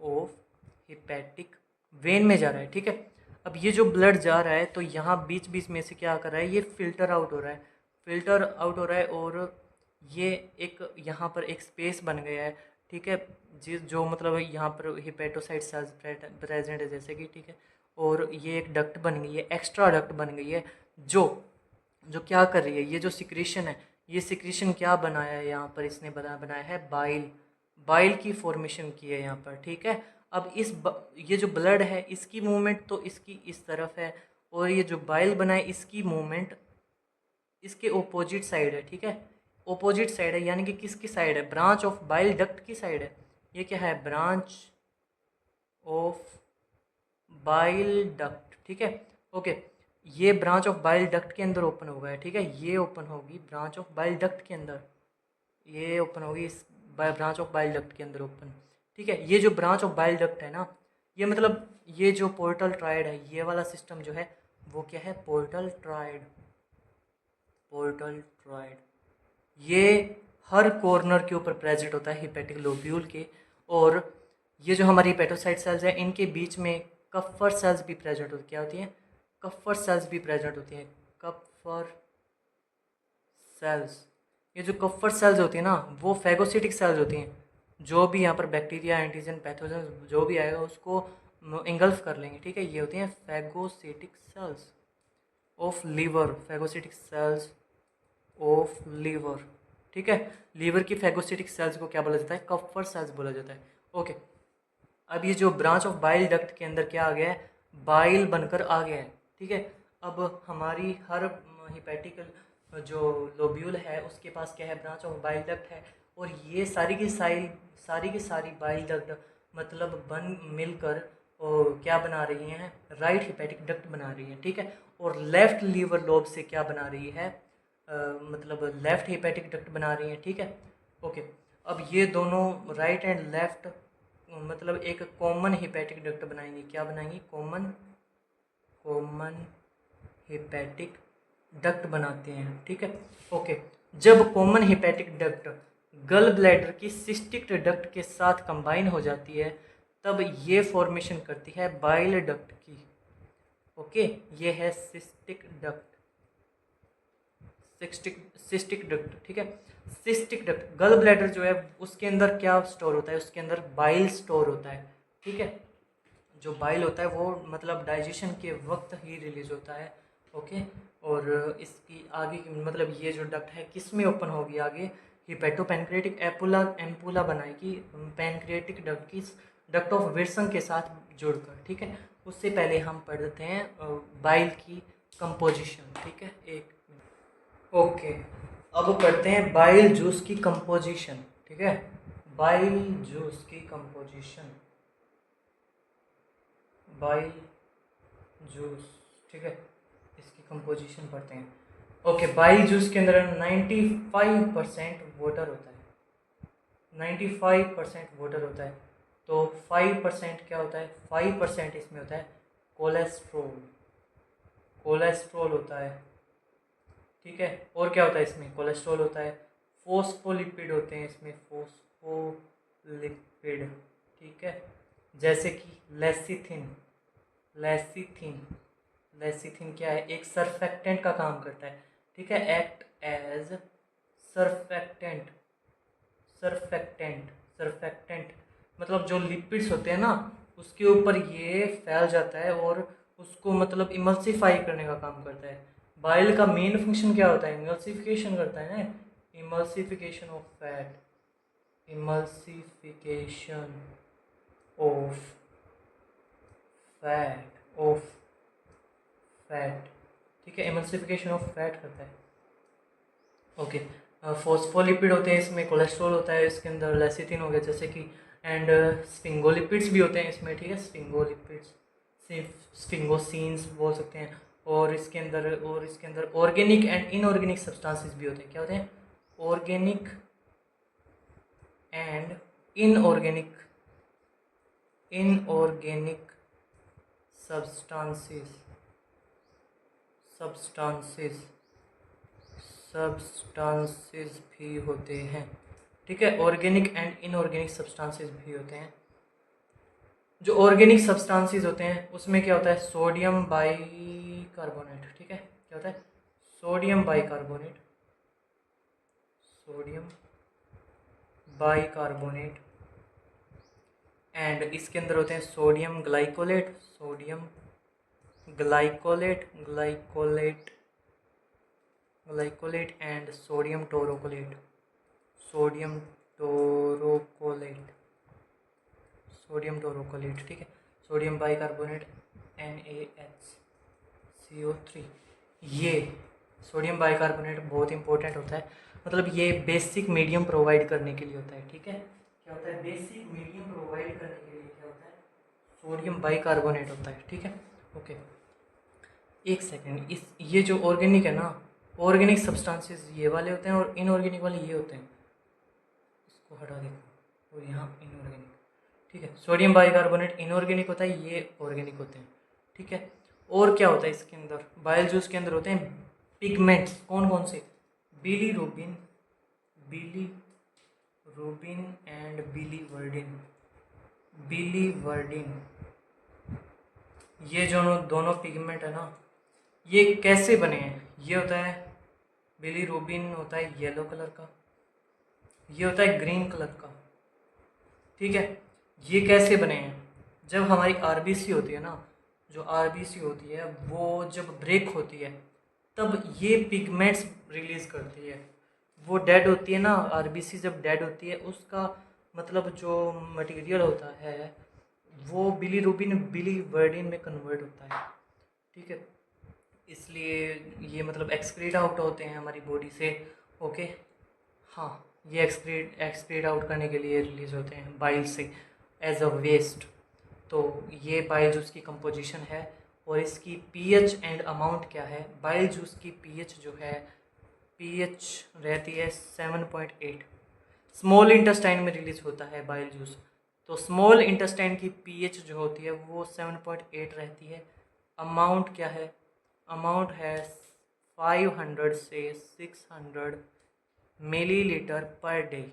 Speaker 1: ऑफ हिपेटिक वेन में जा रहा है, ठीक है। अब ये जो ब्लड जा रहा है तो यहाँ बीच बीच में से क्या कर रहा है, ये फिल्टर आउट हो रहा है, फिल्टर आउट हो रहा है, और ये एक यहाँ पर एक स्पेस बन गया है, ठीक है, जो मतलब यहाँ पर हिपेटोसाइट सेल्स प्रेजेंट है जैसे कि, ठीक है। और ये एक डक्ट बन गई है, एक्स्ट्रा डक्ट बन गई है, जो जो क्या कर रही है, ये जो सिक्रीशन है, ये सिक्रीशन क्या बनाया है यहाँ पर, इसने बनाया है बाइल, बाइल की फॉर्मेशन की है यहाँ पर, ठीक है। अब ये जो ब्लड है इसकी मूवमेंट तो इसकी इस तरफ है, और ये जो बाइल बनाए इसकी मूवमेंट इसके ओपोजिट साइड है, ठीक है, ओपोजिट साइड है, यानी कि किसकी साइड है, ब्रांच ऑफ बाइल डक्ट की साइड है। ये क्या है, ब्रांच ऑफ बाइल डक्ट, ठीक है, ओके। ये ब्रांच ऑफ बाइल डक्ट के अंदर ओपन होगा, ठीक है, ये ओपन होगी ब्रांच ऑफ बाइल डक्ट के अंदर, ये ओपन होगी इस ब्रांच ऑफ बाइल डक्ट के अंदर ओपन, ठीक है। ये जो ब्रांच ऑफ बाइल डक्ट है ना, ये मतलब ये जो पोर्टल ट्रायड है, ये वाला सिस्टम जो है वो क्या है, पोर्टल ट्रायड, पोर्टल ट्रायड। ये हर कॉर्नर के ऊपर प्रेजेंट होता है हिपेटिक लोब्यूल के, और ये जो हमारी हिपेटोसाइट सेल्स हैं इनके बीच में कफर सेल्स भी प्रेजेंट होती, क्या होती हैं, कफर सेल्स भी प्रेजेंट होती हैं, कफर सेल्स। ये जो कफर सेल्स होती हैं ना वो फैगोसिटिक सेल्स होती हैं, जो भी यहाँ पर बैक्टीरिया एंटीजन पैथोजन जो भी आएगा उसको इंगल्फ कर लेंगे, ठीक है। ये होती हैं phagocytic cells of liver, phagocytic cells of liver, ठीक है। लीवर की फैगोसिटिक सेल्स को क्या बोला जाता है, कफर सेल्स बोला जाता है, ओके। अब ये जो ब्रांच ऑफ बाइल डक्ट के अंदर क्या आ गया है, बाइल बनकर आ गया है, ठीक है। अब हमारी हर हिपेटिकल जो लोब्यूल है उसके पास क्या है, ब्रांच ऑफ बाइल डक्ट है, और ये सारी की सारी बाइल डक्ट मतलब बन मिलकर और क्या बना रही हैं, राइट हिपेटिक डक्ट बना रही हैं, ठीक है। और लेफ्ट लीवर लोब से क्या बना रही है, मतलब लेफ्ट हिपेटिक डक्ट बना रही हैं, ठीक है, ओके। अब ये दोनों राइट एंड लेफ्ट मतलब एक कॉमन हिपेटिक डक्ट बनाएंगे, क्या बनाएंगे, कॉमन कॉमन हिपेटिक डक्ट बनाते हैं, ठीक है, ओके। जब कॉमन हिपेटिक डक्ट गल ब्लैडर की सिस्टिक डक्ट के साथ कंबाइन हो जाती है तब ये फॉर्मेशन करती है बाइल डक्ट की, ओके। ये है सिस्टिक डक्ट, सिस्टिक डक्ट, ठीक है। सिस्टिक डक्ट, गल ब्लैडर जो है उसके अंदर क्या स्टोर होता है, उसके अंदर बाइल स्टोर होता है, ठीक है। जो बाइल होता है वो मतलब डाइजेशन के वक्त ही रिलीज होता है, ओके। और इसकी आगे की मतलब ये जो डक्ट है किस में ओपन होगी आगे, हिपेटो पैनक्रियाटिक एम्पुला बनाएगी पैनक्रियाटिक डक्ट की, डक्ट ऑफ विल्सन के साथ जुड़कर, ठीक है। उससे पहले हम पढ़ते हैं बाइल की कंपोजिशन, ठीक है, एक ओके। अब करते हैं बाइल जूस की कंपोजिशन, ठीक है, बाइल जूस की कंपोजिशन, बाइल जूस, ठीक है, इसकी कंपोजिशन पढ़ते हैं, ओके। बाइल जूस के अंदर 95% वाटर होता है, 95% वाटर होता है, तो 5% क्या होता है, 5% इसमें होता है कोलेस्ट्रोल, कोलेस्ट्रोल होता है, ठीक है। और क्या होता है इसमें, कोलेस्ट्रॉल होता है, फोस्फोलिपिड होते हैं इसमें, फोस्फोलिपिड, ठीक है। जैसे कि लेसिथिन, लेसिथिन, लेसिथिन क्या है, एक सर्फेक्टेंट का काम करता है, ठीक है, act as surfactant, surfactant, surfactant मतलब जो लिपिड्स होते हैं ना उसके ऊपर ये फैल जाता है और उसको मतलब इमल्सिफाई करने का काम करता है। बाइल का मेन फंक्शन क्या होता है, इमल्सिफिकेशन करता है ना, emulsification of fat, emulsification of fat, of fat, ठीक है, इमल्सिफिकेशन ऑफ फैट करता है। ओके, फॉस्फोलिपिड होते हैं इसमें, कोलेस्ट्रॉल होता है इसके अंदर, लेसिथिन हो गया जैसे कि, एंड स्फिंगोलिपिड्स भी होते हैं इसमें, ठीक है, स्फिंगोलिपिड्स, स्फिंगोसीन्स बोल सकते हैं। और इसके अंदर ऑर्गेनिक एंड इनऑर्गेनिक सब्सटेंसेस भी होते हैं। क्या होते हैं, organic and inorganic, inorganic substances, substances, substances भी होते हैं, ठीक है, ऑर्गेनिक एंड इनऑर्गेनिक सब्सटेंसेस भी होते हैं। जो ऑर्गेनिक सब्सटेंसेस होते हैं उसमें क्या होता है, सोडियम बाइकार्बोनेट, ठीक है, क्या होता है, sodium bicarbonate, sodium bicarbonate, and इसके अंदर होते हैं sodium glycolate, sodium glycolate, glycolate, glycolate and sodium taurocholate, sodium taurocholate, sodium taurocholate, ठीक है, सोडियम बाइकार्बोनेट NaHCO3। ये सोडियम बाइकार्बोनेट बहुत इंपॉर्टेंट होता है, मतलब ये बेसिक मीडियम प्रोवाइड करने के लिए होता है, ठीक है, क्या होता है, बेसिक मीडियम प्रोवाइड करने के लिए क्या होता है, सोडियम बाइकार्बोनेट होता है, ठीक है। ओके, एक सेकेंड, इस ये जो ऑर्गेनिक है ना, ऑर्गेनिक सब्सटेंसेस ये वाले होते हैं और इनऑर्गेनिक वाले ये होते हैं, इसको हटा देखो, और यहाँ इनऑर्गेनिक, ठीक है, सोडियम बाइकार्बोनेट इनऑर्गेनिक होता है, ये ऑर्गेनिक होते हैं, ठीक है। और क्या होता है इसके अंदर, बाइल जूस के अंदर होते हैं पिगमेंट्स, कौन कौन से, bilirubin, bilirubin and biliverdin, biliverdin, ये जो दोनों पिगमेंट है ना, ये कैसे बने हैं, ये होता है बिलीरुबिन होता है येलो कलर का, ये होता है ग्रीन कलर का, ठीक है। ये कैसे बने हैं, जब हमारी आरबीसी होती है ना, जो आरबीसी होती है वो जब ब्रेक होती है तब ये पिगमेंट्स रिलीज करती है, वो डेड होती है ना, आरबीसी जब डेड होती है उसका मतलब जो मटेरियल होता है वो बिलीरुबिन बिलीवर्डिन में कन्वर्ट होता है, ठीक है, इसलिए ये मतलब एक्सक्रीट आउट होते हैं हमारी बॉडी से। ओके, हाँ, ये एक्सक्रीट आउट करने के लिए रिलीज होते हैं बाइल से एज अ वेस्ट। तो ये बाइल जूस की कंपोजिशन है और इसकी पीएच एंड अमाउंट क्या है, बाइल जूस की पीएच जो है, पीएच रहती है 7.8, स्मॉल इंटेस्टाइन में रिलीज होता है बाइल जूस, तो स्मॉल इंटेस्टाइन की पीएच जो होती है वो 7.8 रहती है। अमाउंट क्या है, अमाउंट है 500 से 600 मिलीलीटर पर डे,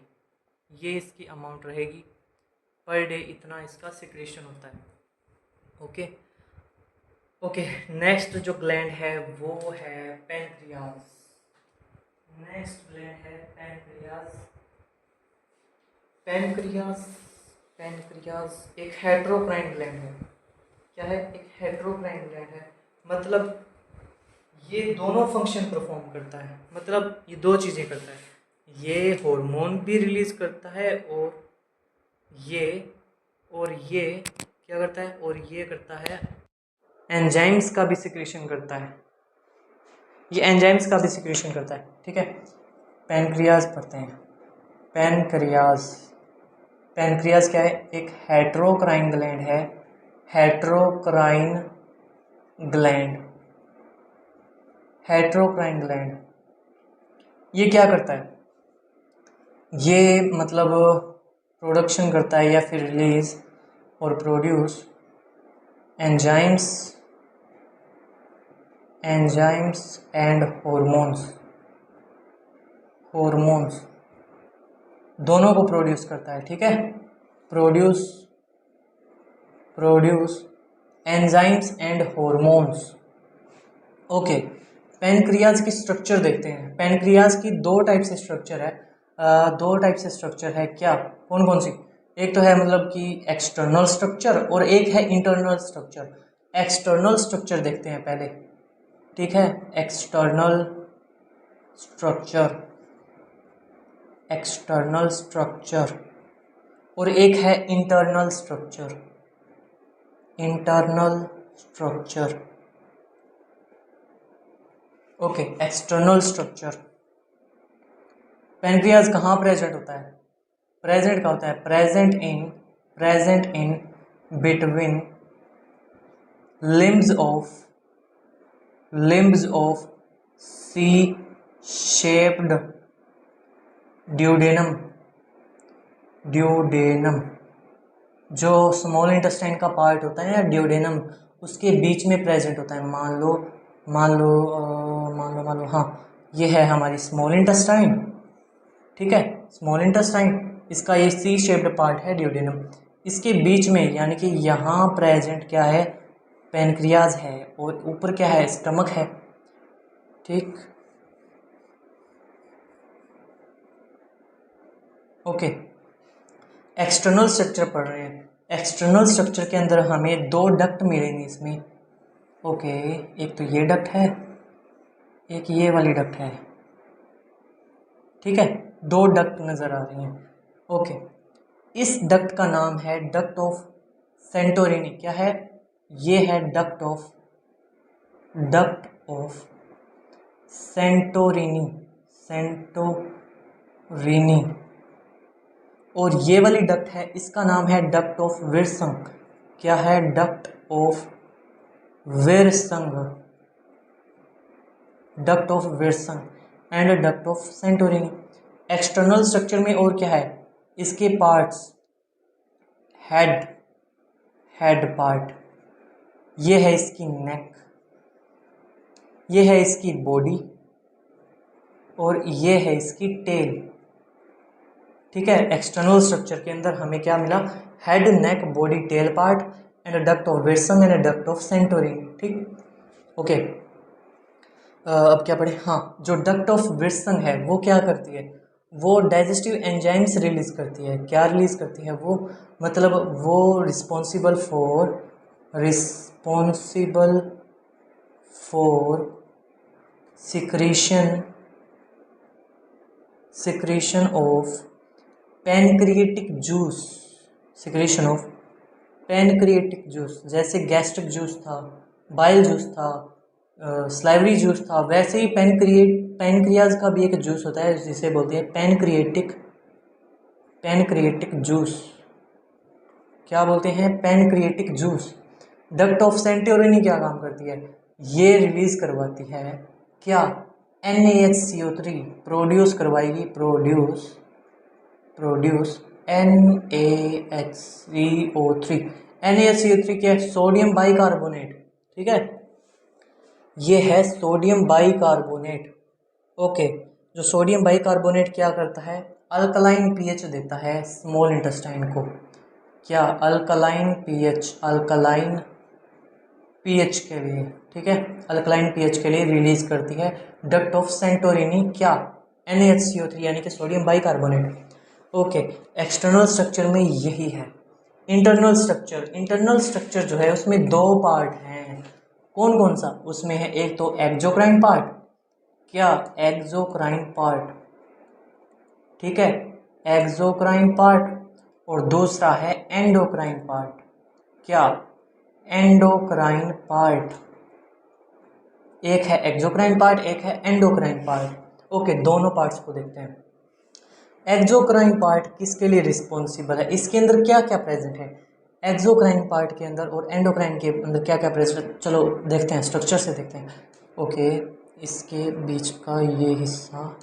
Speaker 1: ये इसकी अमाउंट रहेगी पर डे, इतना इसका सिक्रेशन होता है। ओके ओके, नेक्स्ट जो ग्लैंड है वो है पैनक्रियाज, नेक्स्ट ग्लैंड है पैनक्रियाज, पैनक्रियाज, पैनक्रियाज एक हेट्रोक्राइन ग्लैंड है, क्या है, एक हेट्रोक्राइन ग्लैंड है, मतलब ये दोनों फंक्शन परफॉर्म करता है, मतलब ये दो चीज़ें करता है, ये हार्मोन भी रिलीज करता है ये और ये क्या करता है, और ये करता है एंजाइम्स का भी सिक्रेशन करता है, ये एंजाइम्स का भी सिक्रेशन करता है, ठीक है। पैनक्रियाज पढ़ते हैं, पैनक्रियाज, पैनक्रियाज क्या है, एक हेट्रोक्राइन ग्लैंड है, हेट्रोक्राइन ग्लैंड, हेट्रोक्राइन ग्लैंड, ये क्या करता है, ये मतलब प्रोडक्शन करता है या फिर रिलीज और produce enzymes, enzymes and hormones, hormones, दोनों को प्रोड्यूस करता है, ठीक है। Produce enzymes and hormones. Okay, pancreas की स्ट्रक्चर देखते हैं। पैनक्रियाज की दो टाइप से स्ट्रक्चर है, क्या, कौन कौन सी? एक तो है मतलब कि एक्सटर्नल स्ट्रक्चर और एक है इंटरनल स्ट्रक्चर। एक्सटर्नल स्ट्रक्चर देखते हैं पहले, ठीक है। स्ट्रक्चर एक्सटर्नल स्ट्रक्चर और एक है internal structure. Okay, external structure. Pancreas कहाँ प्रेजेंट होता है? प्रेजेंट का होता है, present in between limbs of C shaped duodenum. जो स्मॉल इंटेस्टाइन का पार्ट होता है ना, ड्यूडेनम, उसके बीच में प्रेजेंट होता है। मान लो हाँ, ये है हमारी स्मॉल इंटेस्टाइन, ठीक है। स्मॉल इंटेस्टाइन, इसका ये सी शेप्ड पार्ट है ड्यूडेनम। इसके बीच में यानी कि यहाँ प्रेजेंट क्या है? पैनक्रियाज है, और ऊपर क्या है? स्टमक है, ठीक। ओके, एक्सटर्नल स्ट्रक्चर पढ़ रहे हैं। एक्सटर्नल स्ट्रक्चर के अंदर हमें दो डक्ट मिलेंगे इसमें। ओके, एक तो ये डक्ट है, एक ये वाली डक्ट है, ठीक है। दो डक्ट नजर आ रही हैं। ओके, इस डक्ट का नाम है डक्ट ऑफ सेंटोरिनी। क्या है? ये है डक्ट ऑफ सेंटोरिनी। और ये वाली डक्ट है, इसका नाम है डक्ट ऑफ विर्संग। क्या है? Duct of Wirsung and duct of Santorini. External structure में और क्या है? इसके पार्ट्स, हेड पार्ट, ये है इसकी नेक, ये है इसकी बॉडी, और ये है इसकी टेल, ठीक है। एक्सटर्नल स्ट्रक्चर के अंदर हमें क्या मिला? Head, neck, body, tail part and duct of Wirsung and duct of Santorini, ठीक। ओके, अब क्या पढ़े? हाँ, जो डक्ट ऑफ विर्संग है वो क्या करती है? वो डाइजेस्टिव एंजाइम्स रिलीज करती है। क्या रिलीज करती है वो? मतलब वो responsible for secretion of pancreatic juice, जैसे गैस्ट्रिक जूस था, बाइल जूस था, स्लाइवरी जूस था, वैसे ही पैनक्रियाज का भी एक जूस होता है जिसे बोलते हैं पैनक्रिएटिक जूस। क्या बोलते हैं? Pancreatic juice. Duct of Santorini क्या काम करती है? ये रिलीज करवाती है क्या? NaHCO3 प्रोड्यूस करवाएगी, NaHCO3 क्या है? सोडियम बाइकार्बोनेट, ठीक है। ये है सोडियम बाइकार्बोनेट। ओके, जो सोडियम बाइकार्बोनेट क्या करता है? अल्कलाइन पीएच देता है स्मॉल इंटेस्टाइन को। क्या? अल्कलाइन पीएच के लिए, ठीक है। अल्कलाइन पीएच के लिए रिलीज करती है डक्ट ऑफ सेंटोरिनी, क्या? NaHCO3 यानी कि sodium bicarbonate. Okay, external structure में यही है। इंटरनल स्ट्रक्चर जो है उसमें दो पार्ट हैं। कौन कौन सा? उसमें है एक तो एक्सोक्राइन पार्ट। क्या? एक्सोक्राइन पार्ट, ठीक है, एक्सोक्राइन पार्ट। और दूसरा है एंडोक्राइन पार्ट। क्या? Endocrine part. एक है एक्सोक्राइन पार्ट, एक है एंडोक्राइन पार्ट। ओके, दोनों पार्ट्स को देखते हैं। एक्सोक्राइन पार्ट किसके लिए रिस्पॉन्सिबल है? इसके अंदर क्या क्या प्रेजेंट है एक्सोक्राइन पार्ट के अंदर और एंडोक्राइन के अंदर? क्या क्या प्रेजेंट है? चलो देखते हैं, स्ट्रक्चर से देखते हैं। ओके, इसके बीच का ये हिस्सा,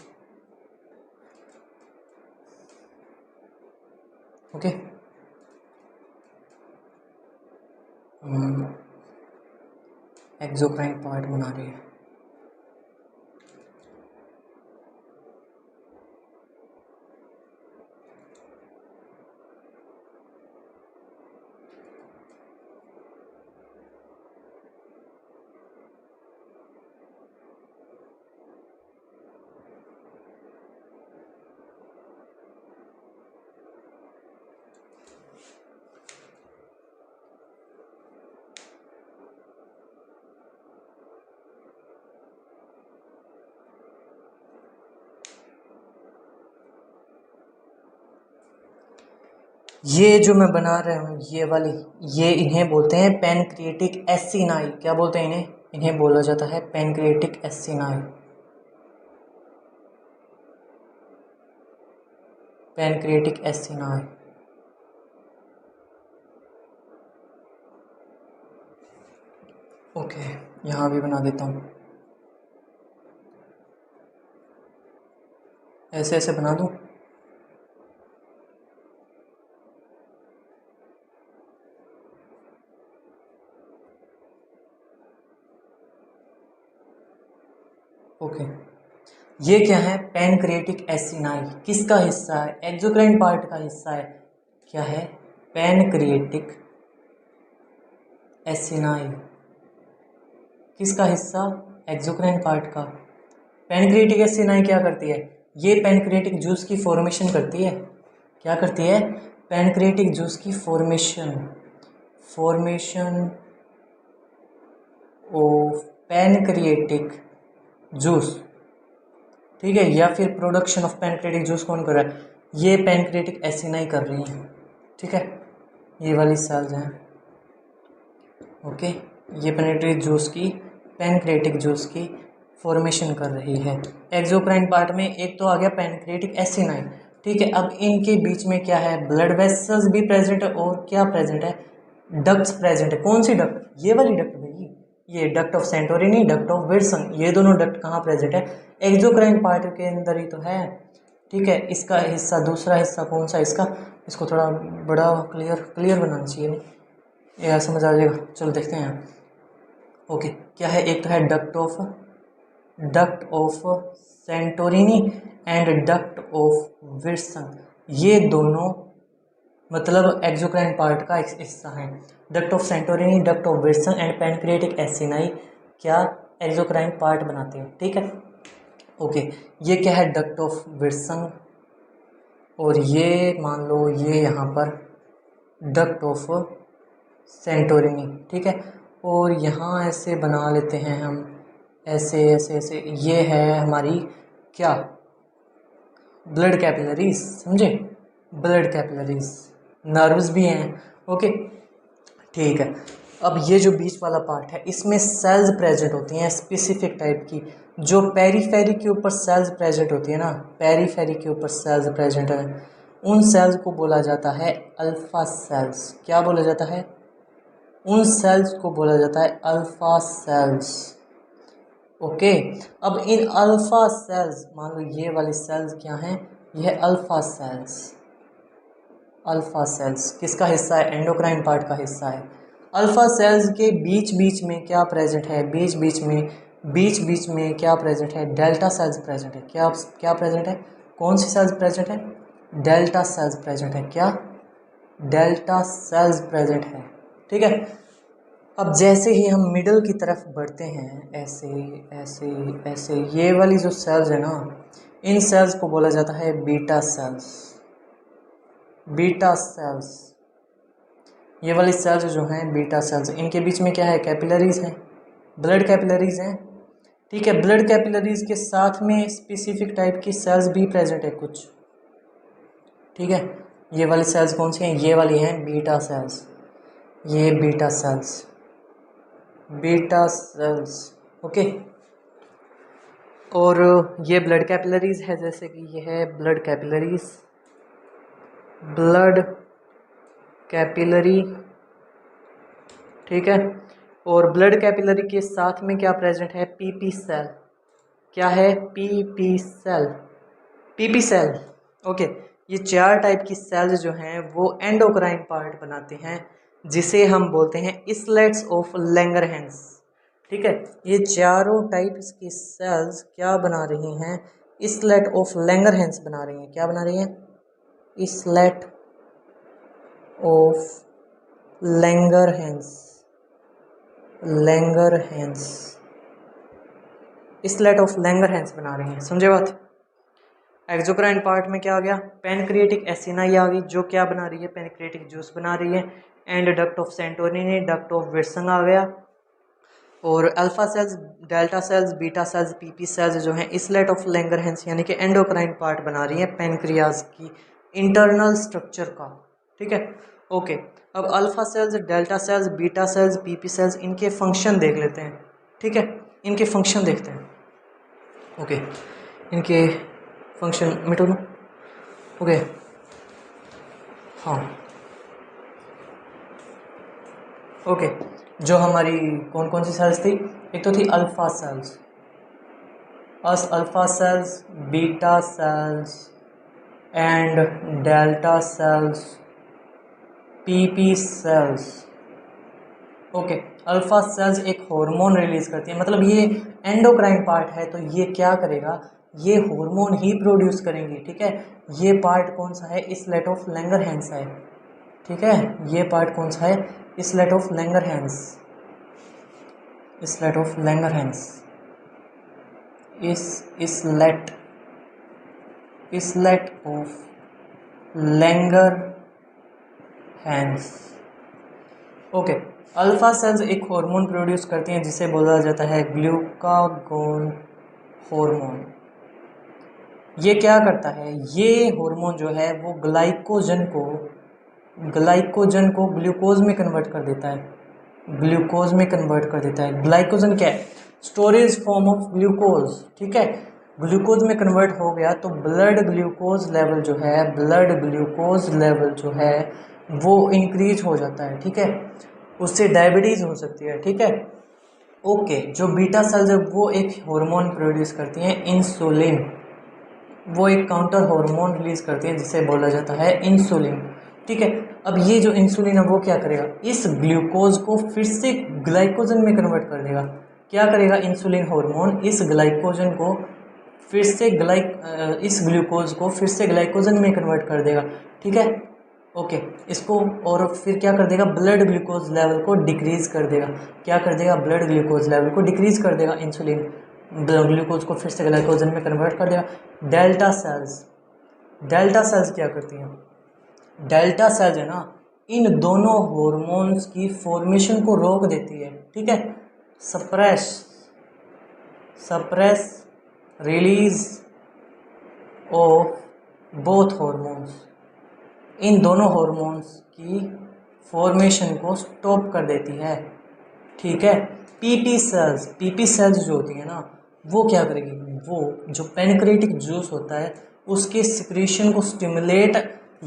Speaker 1: ओके, एक्सोक्राइन पार्ट बना रही है। ये जो मैं बना रहा हूँ ये वाली, ये इन्हें बोलते हैं पैनक्रिएटिक एसिनाई। क्या बोलते हैं इन्हें? इन्हें बोला जाता है pancreatic acini. Pancreatic acini. Okay, यहाँ भी बना देता हूँ, ऐसे ऐसे बना दूँ। ओके, ये क्या है? पैनक्रिएटिक एसिनाई किसका हिस्सा है? एक्सोक्राइन पार्ट का हिस्सा है। क्या है? पैनक्रिएटिक एसिनाई किसका हिस्सा? एक्सोक्राइन पार्ट का। पैनक्रिएटिक एसिनाई क्या करती है? ये पैनक्रिएटिक जूस की फॉर्मेशन करती है। क्या करती है? पैनक्रिएटिक जूस की फॉर्मेशन ऑफ पैनक्रिएटिक जूस, ठीक है, या फिर प्रोडक्शन ऑफ पैनक्रिएटिक जूस कौन कर रहा है? ये पैनक्रिएटिक एसिनाई कर रही है, ठीक है, ये वाली सेल्स हैं। ओके, ये पैनक्रिएटिक जूस की फॉर्मेशन कर रही है। एक्सोक्राइन पार्ट में एक तो आ गया पैनक्रिएटिक एसिनाई, ठीक है। अब इनके बीच में क्या है? ब्लड वेसल्स भी प्रेजेंट है, और क्या प्रेजेंट है? डक्ट्स प्रेजेंट है। कौन सी डक्ट? ये वाली डक्ट भाई, ये duct of Santorini, duct of Wilson, ये दोनों डक्ट कहाँ प्रेजेंट है? एक्सोक्राइन पार्ट के अंदर ही तो है, ठीक है। इसका हिस्सा, दूसरा हिस्सा कौन सा इसका? इसको थोड़ा बड़ा क्लियर बनाना चाहिए, नहीं यार समझ आ जाएगा। चलो देखते हैं यहाँ। ओके, क्या है? एक तो है duct of Santorini and duct of Wilson, ये दोनों मतलब एक्सोक्राइन पार्ट का एक हिस्सा है। Duct of Santorini, duct of Wilson and pancreatic acini क्या एक्सोक्राइन पार्ट बनाते हैं, ठीक है। ओके, ये क्या है? डक्ट ऑफ विल्सन, और ये मान लो ये यहाँ पर डक्ट ऑफ सेंटोरिनी, ठीक है। और यहाँ ऐसे बना लेते हैं हम, ऐसे ऐसे ऐसे, ये है हमारी क्या? ब्लड कैपिलरीज, समझे? ब्लड कैपिलरीज, नर्व्स भी हैं, ओके, ठीक है। अब ये जो बीच वाला पार्ट है, इसमें सेल्स प्रेजेंट होती हैं स्पेसिफिक टाइप की। जो पेरीफेरी के ऊपर सेल्स प्रेजेंट होती है ना, पेरीफेरी के ऊपर सेल्स प्रेजेंट है, उन सेल्स को बोला जाता है अल्फा सेल्स। क्या बोला जाता है? उन सेल्स को बोला जाता है अल्फा सेल्स, ओके। अब इन अल्फा सेल्स, मान लो ये वाली सेल्स क्या हैं? यह अल्फा सेल्स। अल्फा सेल्स किसका हिस्सा है? एंडोक्राइन पार्ट का हिस्सा है। अल्फा सेल्स के बीच बीच में क्या प्रेजेंट है? बीच बीच में क्या प्रेजेंट है? डेल्टा सेल्स प्रेजेंट है। क्या प्रेजेंट है? कौन सी सेल्स प्रेजेंट है? डेल्टा सेल्स प्रेजेंट है। क्या? डेल्टा सेल्स प्रेजेंट है, ठीक है। अब जैसे ही हम मिडल की तरफ बढ़ते हैं, ऐसे ऐसे ऐसे, ये वाली जो सेल्स है ना, इन सेल्स को बोला जाता है बीटा सेल्स। बीटा सेल्स, ये वाली सेल्स जो हैं बीटा सेल्स, इनके बीच में क्या है? कैपिलरीज हैं, ब्लड कैपिलरीज हैं, ठीक है। ब्लड कैपिलरीज के साथ में स्पेसिफिक टाइप की सेल्स भी प्रेजेंट है कुछ, ठीक है। ये वाली सेल्स कौन सी हैं? ये वाली हैं बीटा सेल्स, ये beta cells, beta sales, okay. और ये ब्लड कैपिलरीज है, जैसे कि ये है ब्लड कैपिलरी, ठीक है। और ब्लड कैपिलरी के साथ में क्या प्रेजेंट है? PP cell. क्या है? PP cell, okay. ये चार टाइप की सेल्स जो हैं वो एंडोक्राइन पार्ट बनाते हैं, जिसे हम बोलते हैं इसलेट्स ऑफ लैंगरहैंस, ठीक है। ये चारों टाइप्स की सेल्स क्या बना रही हैं? इसलेट ऑफ लैंगरहैंस बना रही हैं। क्या बना रही हैं? इसलेट ऑफ लैंगरहैंस, इसलेट ऑफ लैंगरहैंस बना रही हैं, समझे बात? एक्सोक्राइन पार्ट में क्या आ गया? पैनक्रिएटिक एसिनाई आ गई, जो क्या बना रही है? पैनक्रिएटिक जूस बना रही है। And duct of Santorini, duct of Wilson आ गया। और alpha cells, delta cells, beta cells, PP cells जो हैं इसलेट ऑफ लैंगरहैंस यानी कि एंडोक्राइन पार्ट बना रही हैं पैनक्रियाज की इंटरनल स्ट्रक्चर का, ठीक है। ओके, अब alpha cells, delta cells, beta cells, PP sales, इनके फंक्शन देख लेते हैं। ठीक है, इनके फंक्शन देखते हैं। ओके, इनके फंक्शन मिटो ना। ओके, हाँ, ओके, जो हमारी कौन कौन सी सेल्स थी, एक तो थी alpha cells, alpha cells, beta sales and delta sales, PP sales. Okay, alpha cells एक हार्मोन रिलीज करती है, मतलब ये एंडोक्राइन पार्ट है, तो ये क्या करेगा, ये हार्मोन ही प्रोड्यूस करेंगी। ठीक है, ये पार्ट कौन सा है, स्लेट ऑफ लैंगरहैंस है। ठीक है, ये पार्ट कौन सा है, slate of Langerhans, slate of Langerhans, slate of Langerhans. Okay, alpha cells एक हार्मोन प्रोड्यूस करती हैं जिसे बोला जाता है ग्लूकागोन हार्मोन। ये क्या करता है, ये हार्मोन जो है वो ग्लाइकोजन को ग्लूकोज में कन्वर्ट कर देता है, ग्लूकोज में कन्वर्ट कर देता है। ग्लाइकोजन क्या है, स्टोरेज फॉर्म ऑफ ग्लूकोज। ठीक है, ग्लूकोज में कन्वर्ट हो गया तो ब्लड ग्लूकोज लेवल जो है, ब्लड ग्लूकोज लेवल जो है वो इंक्रीज हो जाता है। ठीक है, उससे डायबिटीज़ हो सकती है। ठीक है, ओके, जो बीटा सेल्स है वो एक हार्मोन प्रोड्यूस करती हैं इंसुलिन, वो एक काउंटर हार्मोन रिलीज करती है जिसे बोला जाता है इंसुलिन। ठीक है, अब ये जो इंसुलिन है वो क्या करेगा, इस ग्लूकोज को फिर से ग्लाइकोजन में कन्वर्ट कर देगा। क्या करेगा इंसुलिन हार्मोन, इस ग्लाइकोजन को फिर से इस ग्लूकोज को फिर से ग्लाइकोजन में कन्वर्ट कर देगा। ठीक है, ओके, इसको और फिर क्या कर देगा, ब्लड ग्लूकोज लेवल को डिक्रीज कर देगा। क्या कर देगा, ब्लड ग्लूकोज लेवल को डिक्रीज कर देगा इंसुलिन, ग्लूकोज को फिर से ग्लाइकोजन में कन्वर्ट कर देगा। डेल्टा सेल्स, डेल्टा सेल्स क्या करती हैं, डेल्टा सेल्स है ना, इन दोनों हॉर्मोन्स की फॉर्मेशन को रोक देती है। ठीक है, suppress release of both hormones, इन दोनों हॉर्मोन्स की फॉर्मेशन को स्टॉप कर देती है। ठीक है, पीपी सेल्स जो होती है ना, वो क्या करेगी, वो जो पैनक्रेटिक जूस होता है उसके सिक्रीशन को स्टिमुलेट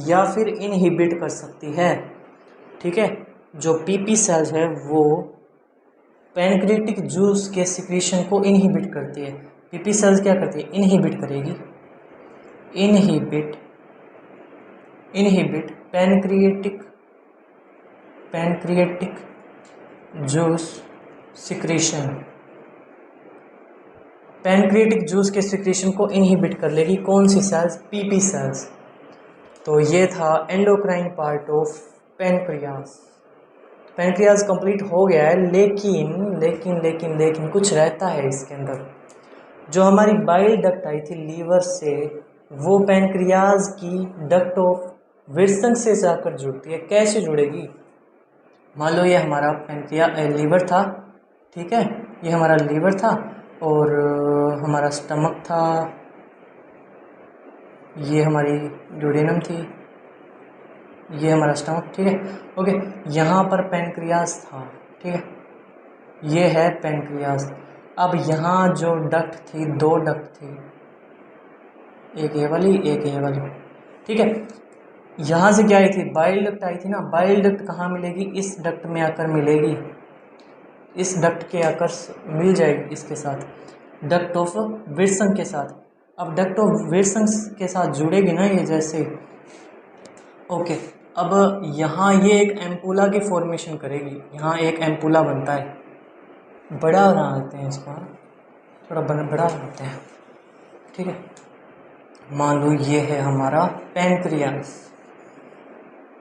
Speaker 1: या फिर इनहिबिट कर सकती है। ठीक है, जो पीपी सेल्स है वो पैनक्रेटिक जूस के सिक्रीशन को इनहिबिट करती है। पीपी सेल्स क्या करती है, इनहिबिट करेगी, inhibit pancreatic juice secretion, pancreatic juice के सिक्रीशन को इनहिबिट कर लेगी कौन सी सेल्स, पीपी सेल्स। तो ये था endocrine part of pancreas. Pancreas complete हो गया है, लेकिन कुछ रहता है इसके अंदर। जो हमारी बाइल डक्ट आई थी लीवर से, वो पैनक्रियाज की डक्ट ऑफ विल्सन से जाकर जुड़ती है। कैसे जुड़ेगी, मान लो ये हमारा लीवर था। ठीक है, ये हमारा लीवर था और हमारा स्टमक था, ये हमारी ड्यूडेनम थी, ये हमारा स्टमक। ठीक है, ओके, यहाँ पर पैनक्रियाज था। ठीक है, ये है पैनक्रियाज। अब यहाँ जो डक्ट थी, दो डक्ट थी, एक ये वाली, एक ये वाली। ठीक है, यहाँ से क्या आई थी, बाइल डक्ट आई थी ना। बाइल डक्ट कहाँ मिलेगी, इस डक्ट में आकर मिलेगी, इस डक्ट के आकर मिल जाएगी इसके साथ, डक्ट ऑफ विल्सन के साथ। अब डक्ट ऑफ विल्सन के साथ जुड़ेगी ना ये, जैसे ओके, अब यहाँ ये एक एम्पूला की फॉर्मेशन करेगी, यहाँ एक एम्पूला बनता है, बड़ा बनाते हैं इसको, थोड़ा बड़ा बनाते हैं। ठीक है, मान लो ये है हमारा पैनक्रियाज।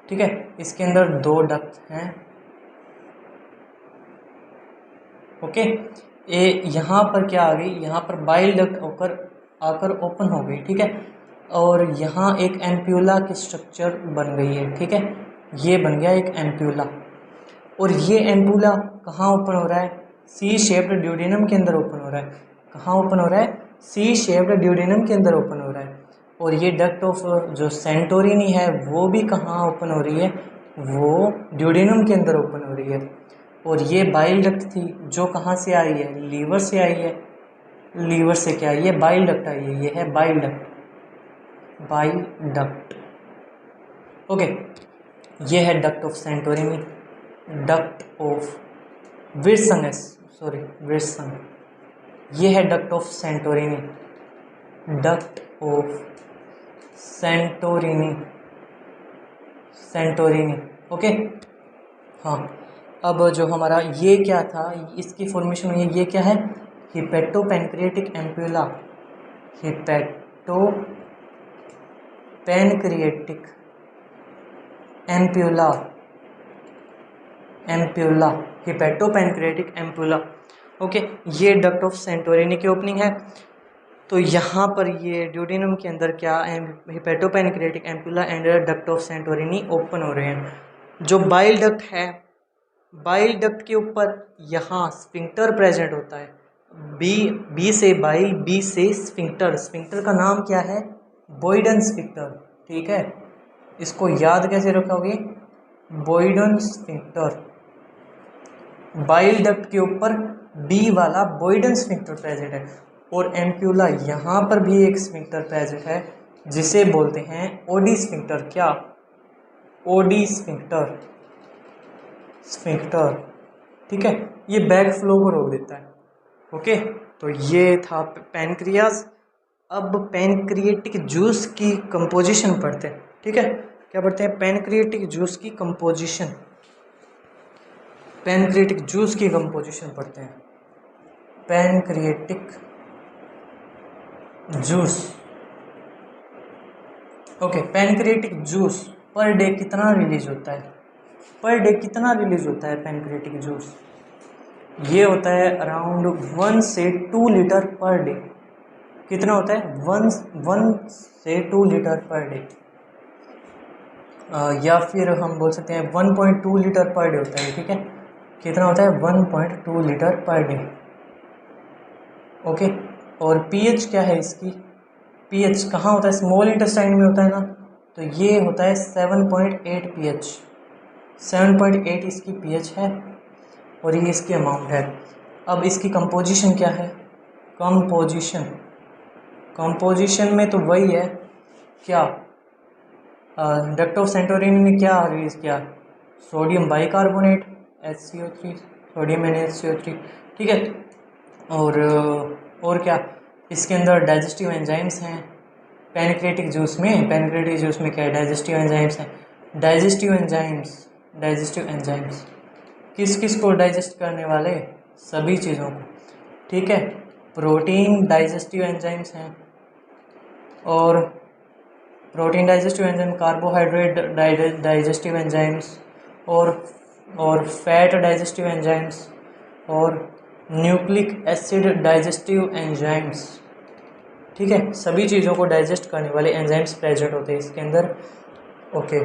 Speaker 1: ठीक है, इसके अंदर दो डक्ट हैं। ओके, ये यहाँ पर क्या आ गई, यहाँ पर बाइल डक्ट आकर ओपन हो गई। ठीक है, और यहाँ एक एम्प्यूला की स्ट्रक्चर बन गई है। ठीक है, ये बन गया एक एम्प्यूला, और ये एम्प्यूला कहाँ ओपन हो रहा है, सी शेप्ड ड्यूडेनम के अंदर ओपन हो रहा है। कहाँ ओपन हो रहा है, सी शेप्ड ड्यूडेनम के अंदर ओपन हो रहा है। और ये डक्ट ऑफ जो सेंटोरिनी है वो भी कहाँ ओपन हो रही है, वो ड्यूडेनम के अंदर ओपन हो रही है। और ये बाइल डक्ट थी जो कहाँ से आई है, लीवर से आई है। लीवर से क्या आई है, बाइल डक्ट आई है, ये है bile duct, bile duct. Okay, ये है duct of Santorini, duct of Wirsung, sorry Wirsung. ये है duct of Santorini, duct of Santorini, Santorini. Okay हाँ, अब जो हमारा ये क्या था, इसकी फॉर्मेशन हुई है, ये क्या है, hepatopancreatic ampulla, hepatopancreatic ampulla, ampulla, hepatopancreatic ampulla. Okay, ये डक्ट ऑफ सेंटोरिनी की ओपनिंग है। तो यहाँ पर ये ड्यूडेनम के अंदर क्या, hepatopancreatic ampulla and duct of Santorini open हो रहे हैं। जो बाइल डक्ट है, बाइल डक्ट के ऊपर यहाँ स्फिंक्टर प्रेजेंट होता है, बी से बाइल, बी से स्फिंक्टर। स्फिंक्टर का नाम क्या है, बॉयडन स्फिंक्टर। ठीक है, इसको याद कैसे रखोगे, बॉयडन स्फिंक्टर। बाइल डक्ट के ऊपर बी वाला बॉयडन स्फिंक्टर प्रेजेंट है, और एम्प्यूला यहाँ पर भी एक स्फिंक्टर प्रेजेंट है जिसे बोलते हैं ओडी स्फिंक्टर। क्या, ओडी स्फिंक्टर, स्फिंक्टर। ठीक है, ये बैक फ्लो को रोक देता है। ओके, तो ये था पैनक्रियाज। अब पैनक्रिएटिक जूस की कंपोजिशन पढ़ते हैं। ठीक है, क्या पढ़ते हैं, पैनक्रिएटिक जूस की कंपोजिशन, पैनक्रिएटिक जूस की कंपोजिशन पढ़ते हैं। Pancreatic juice. Okay, pancreatic juice per day कितना रिलीज होता है, पर डे कितना रिलीज होता है पैनक्रिएटिक जूस, ये होता है अराउंड 1 से 2 लीटर पर डे। कितना होता है, 1 से 2 लीटर पर डे, या फिर हम बोल सकते हैं 1.2 लीटर पर डे होता है। ठीक है, कितना होता है, 1.2 लीटर पर डे। ओके, और पीएच क्या है इसकी, पीएच कहाँ होता है, स्मॉल इंटेस्टाइन में होता है ना, तो ये होता है 7.8 पीएच, 7.8 इसकी पीएच है, और ये इसकी अमाउंट है। अब इसकी कंपोजिशन क्या है, कंपोजिशन, कंपोजिशन में तो वही है, क्या डक्ट ऑफ सेंटोरिनी ने क्या रिलीज किया, sodium bicarbonate HCO3, sodium NaHCO3। ठीक है, और क्या, इसके अंदर डाइजेस्टिव एंजाइम्स हैं पैनक्रिएटिक जूस में। पैनक्रिएटिक जूस में क्या है, डाइजेस्टिव एंजाइम्स हैं, डाइजेस्टिव एंजाइम्स, डाइजेस्टिव एंजाइम्स किस किस को डाइजेस्ट करने वाले, सभी चीज़ों को। ठीक है, प्रोटीन डाइजेस्टिव एंजाइम्स हैं, और protein digestive enzyme, carbohydrate digestive enzymes, और फैट डाइजेस्टिव एंजाइम्स, और न्यूक्लिक एसिड डाइजेस्टिव एंजाइम्स। ठीक है, सभी चीज़ों को डाइजेस्ट करने वाले एंजाइम्स प्रेजेंट होते हैं इसके अंदर। ओके,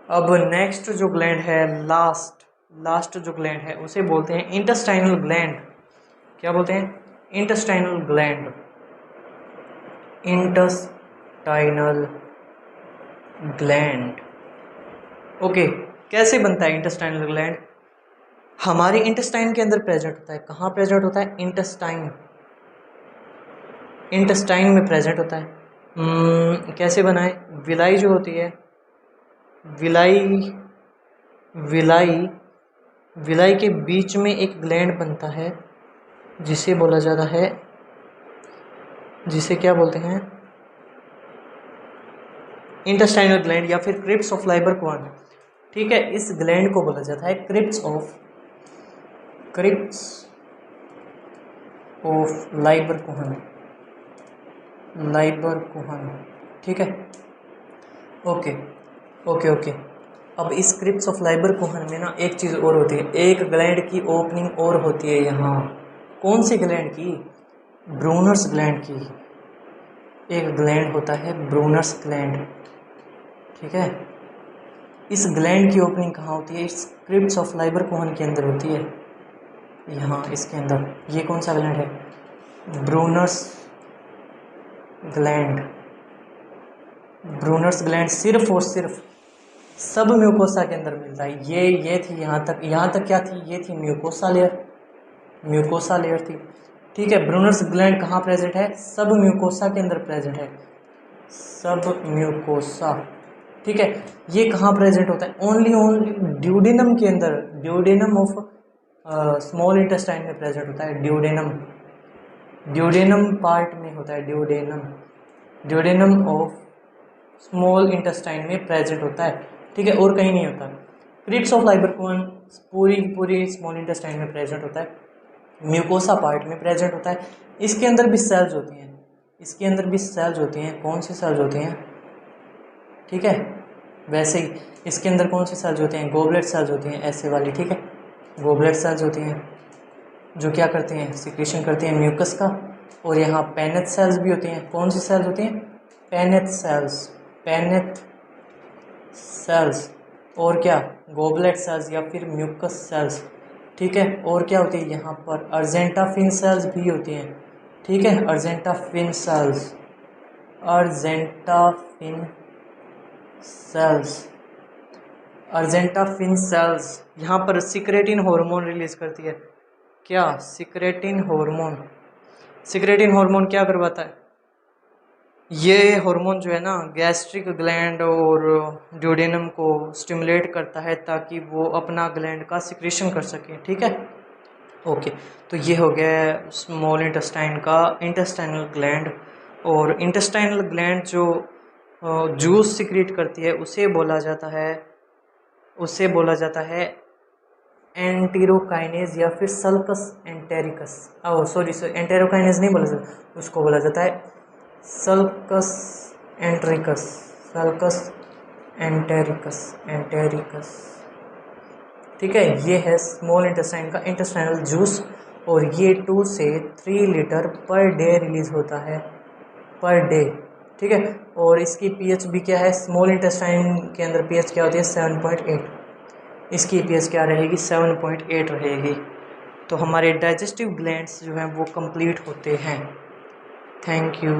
Speaker 1: अब नेक्स्ट जो ग्लैंड है, लास्ट जो ग्लैंड है उसे बोलते हैं इंटेस्टाइनल ग्लैंड। क्या बोलते हैं, intestinal gland, intestinal gland. Okay, कैसे बनता है इंटेस्टाइनल ग्लैंड, हमारी इंटेस्टाइन के अंदर प्रेजेंट होता है। कहाँ प्रेजेंट होता है, इंटेस्टाइन, इंटेस्टाइन में प्रेजेंट होता है। कैसे बनाए, विलाई जो होती है, विलाई के बीच में एक ग्लैंड बनता है जिसे बोला जाता है, जिसे क्या बोलते हैं, इंटेस्टाइनल ग्लैंड या फिर क्रिप्स ऑफ लाइबर-कोहन। ठीक है, इस ग्लैंड को बोला जाता है क्रिप्स ऑफ लाइबर-कोहन, लाइबर-कोहन। ठीक है, ओके ओके ओके। अब इस क्रिप्स ऑफ लाइबर-कोहन में ना एक चीज़ और होती है, एक ग्लैंड की ओपनिंग और होती है यहाँ। कौन सी ग्लैंड की, ब्रूनर्स ग्लैंड की, एक ग्लैंड होता है ब्रूनर्स ग्लैंड। ठीक है, इस ग्लैंड की ओपनिंग कहाँ होती है, इस क्रिप्स ऑफ लाइबर-कोहन के अंदर होती है, यहाँ इसके अंदर। ये कौन सा ग्लैंड है, ब्रूनर्स ग्लैंड। ब्रूनर्स ग्लैंड सिर्फ और सिर्फ सब म्यूकोसा के अंदर मिलता है। ये थी यहाँ तक क्या थी, ये थी म्यूकोसा लेयर, म्यूकोसा लेयर थी। ठीक है, ब्रूनर्स ग्लैंड कहाँ प्रेजेंट है, सब म्यूकोसा के अंदर प्रेजेंट है, सब म्यूकोसा। ठीक है, ये कहाँ प्रेजेंट होता है, ओनली ड्यूडेनम के अंदर, ड्यूडेनम ऑफ स्मॉल इंटेस्टाइन में प्रेजेंट होता है, ड्यूडेनम पार्ट में होता है, ड्यूडेनम ऑफ स्मॉल इंटेस्टाइन में प्रेजेंट होता है। ठीक है, और कहीं नहीं होता। क्रिप्स ऑफ लाइबरकोन पूरी स्मॉल इंटेस्टाइन में प्रेजेंट होता है, म्यूकोसा पार्ट में प्रेजेंट होता है। इसके अंदर भी सेल्स होती हैं, इसके अंदर भी सेल्स होती हैं। कौन सी सेल्स होती हैं, ठीक है, वैसे ही इसके अंदर कौन सी सेल्स होती हैं, गोबलेट सेल्स होती हैं, ऐसे वाली। ठीक है, गोबलेट सेल्स होती हैं जो क्या करती हैं, सिक्रीशन करती हैं म्यूकस का। और यहाँ पेनेथ सेल्स भी होती हैं। कौन सी सेल्स होती हैं, पेनेथ सेल्स और क्या, गोबलेट सेल्स या फिर म्यूकस सेल्स। ठीक है, और क्या होती है यहाँ पर, अर्जेंटाफिन सेल्स भी होती हैं। ठीक है, अर्जेंटाफिन सेल्स यहाँ पर सिक्रेटिन हार्मोन रिलीज करती है। क्या, सिक्रेटिन हार्मोन क्या करवाता है, ये हार्मोन जो है ना गैस्ट्रिक ग्लैंड और ड्यूडेनम को स्टिमुलेट करता है ताकि वो अपना ग्लैंड का सिक्रेशन कर सके। ठीक है, ओके, तो ये हो गया स्मॉल इंटेस्टाइन का इंटेस्टाइनल ग्लैंड। और इंटेस्टाइनल ग्लैंड जो जूस सिक्रेट करती है उसे बोला जाता है एंटेरोकाइनेज या फिर सल्कस एंटेरिकस। सॉरी एंटेरोकाइनेज नहीं बोला जाता, उसको बोला जाता है सल्कस एंटेरिकस। ठीक है, ये है स्मॉल इंटेस्टाइन का इंटेस्टाइनल जूस और ये 2 से 3 लीटर पर डे रिलीज होता है, पर डे। ठीक है, और इसकी पीएच भी क्या है, स्मॉल इंटेस्टाइन के अंदर पीएच क्या होती है 7.8, इसकी पीएच क्या रहेगी 7.8 रहेगी। तो हमारे डाइजेस्टिव ग्लैंड्स जो हैं वो कंप्लीट होते हैं। Thank you.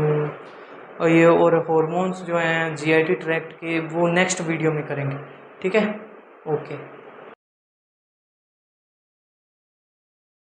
Speaker 1: और ये और हार्मोन्स जो हैं जीआईटी ट्रैक्ट के वो नेक्स्ट वीडियो में करेंगे। ठीक है, ओके।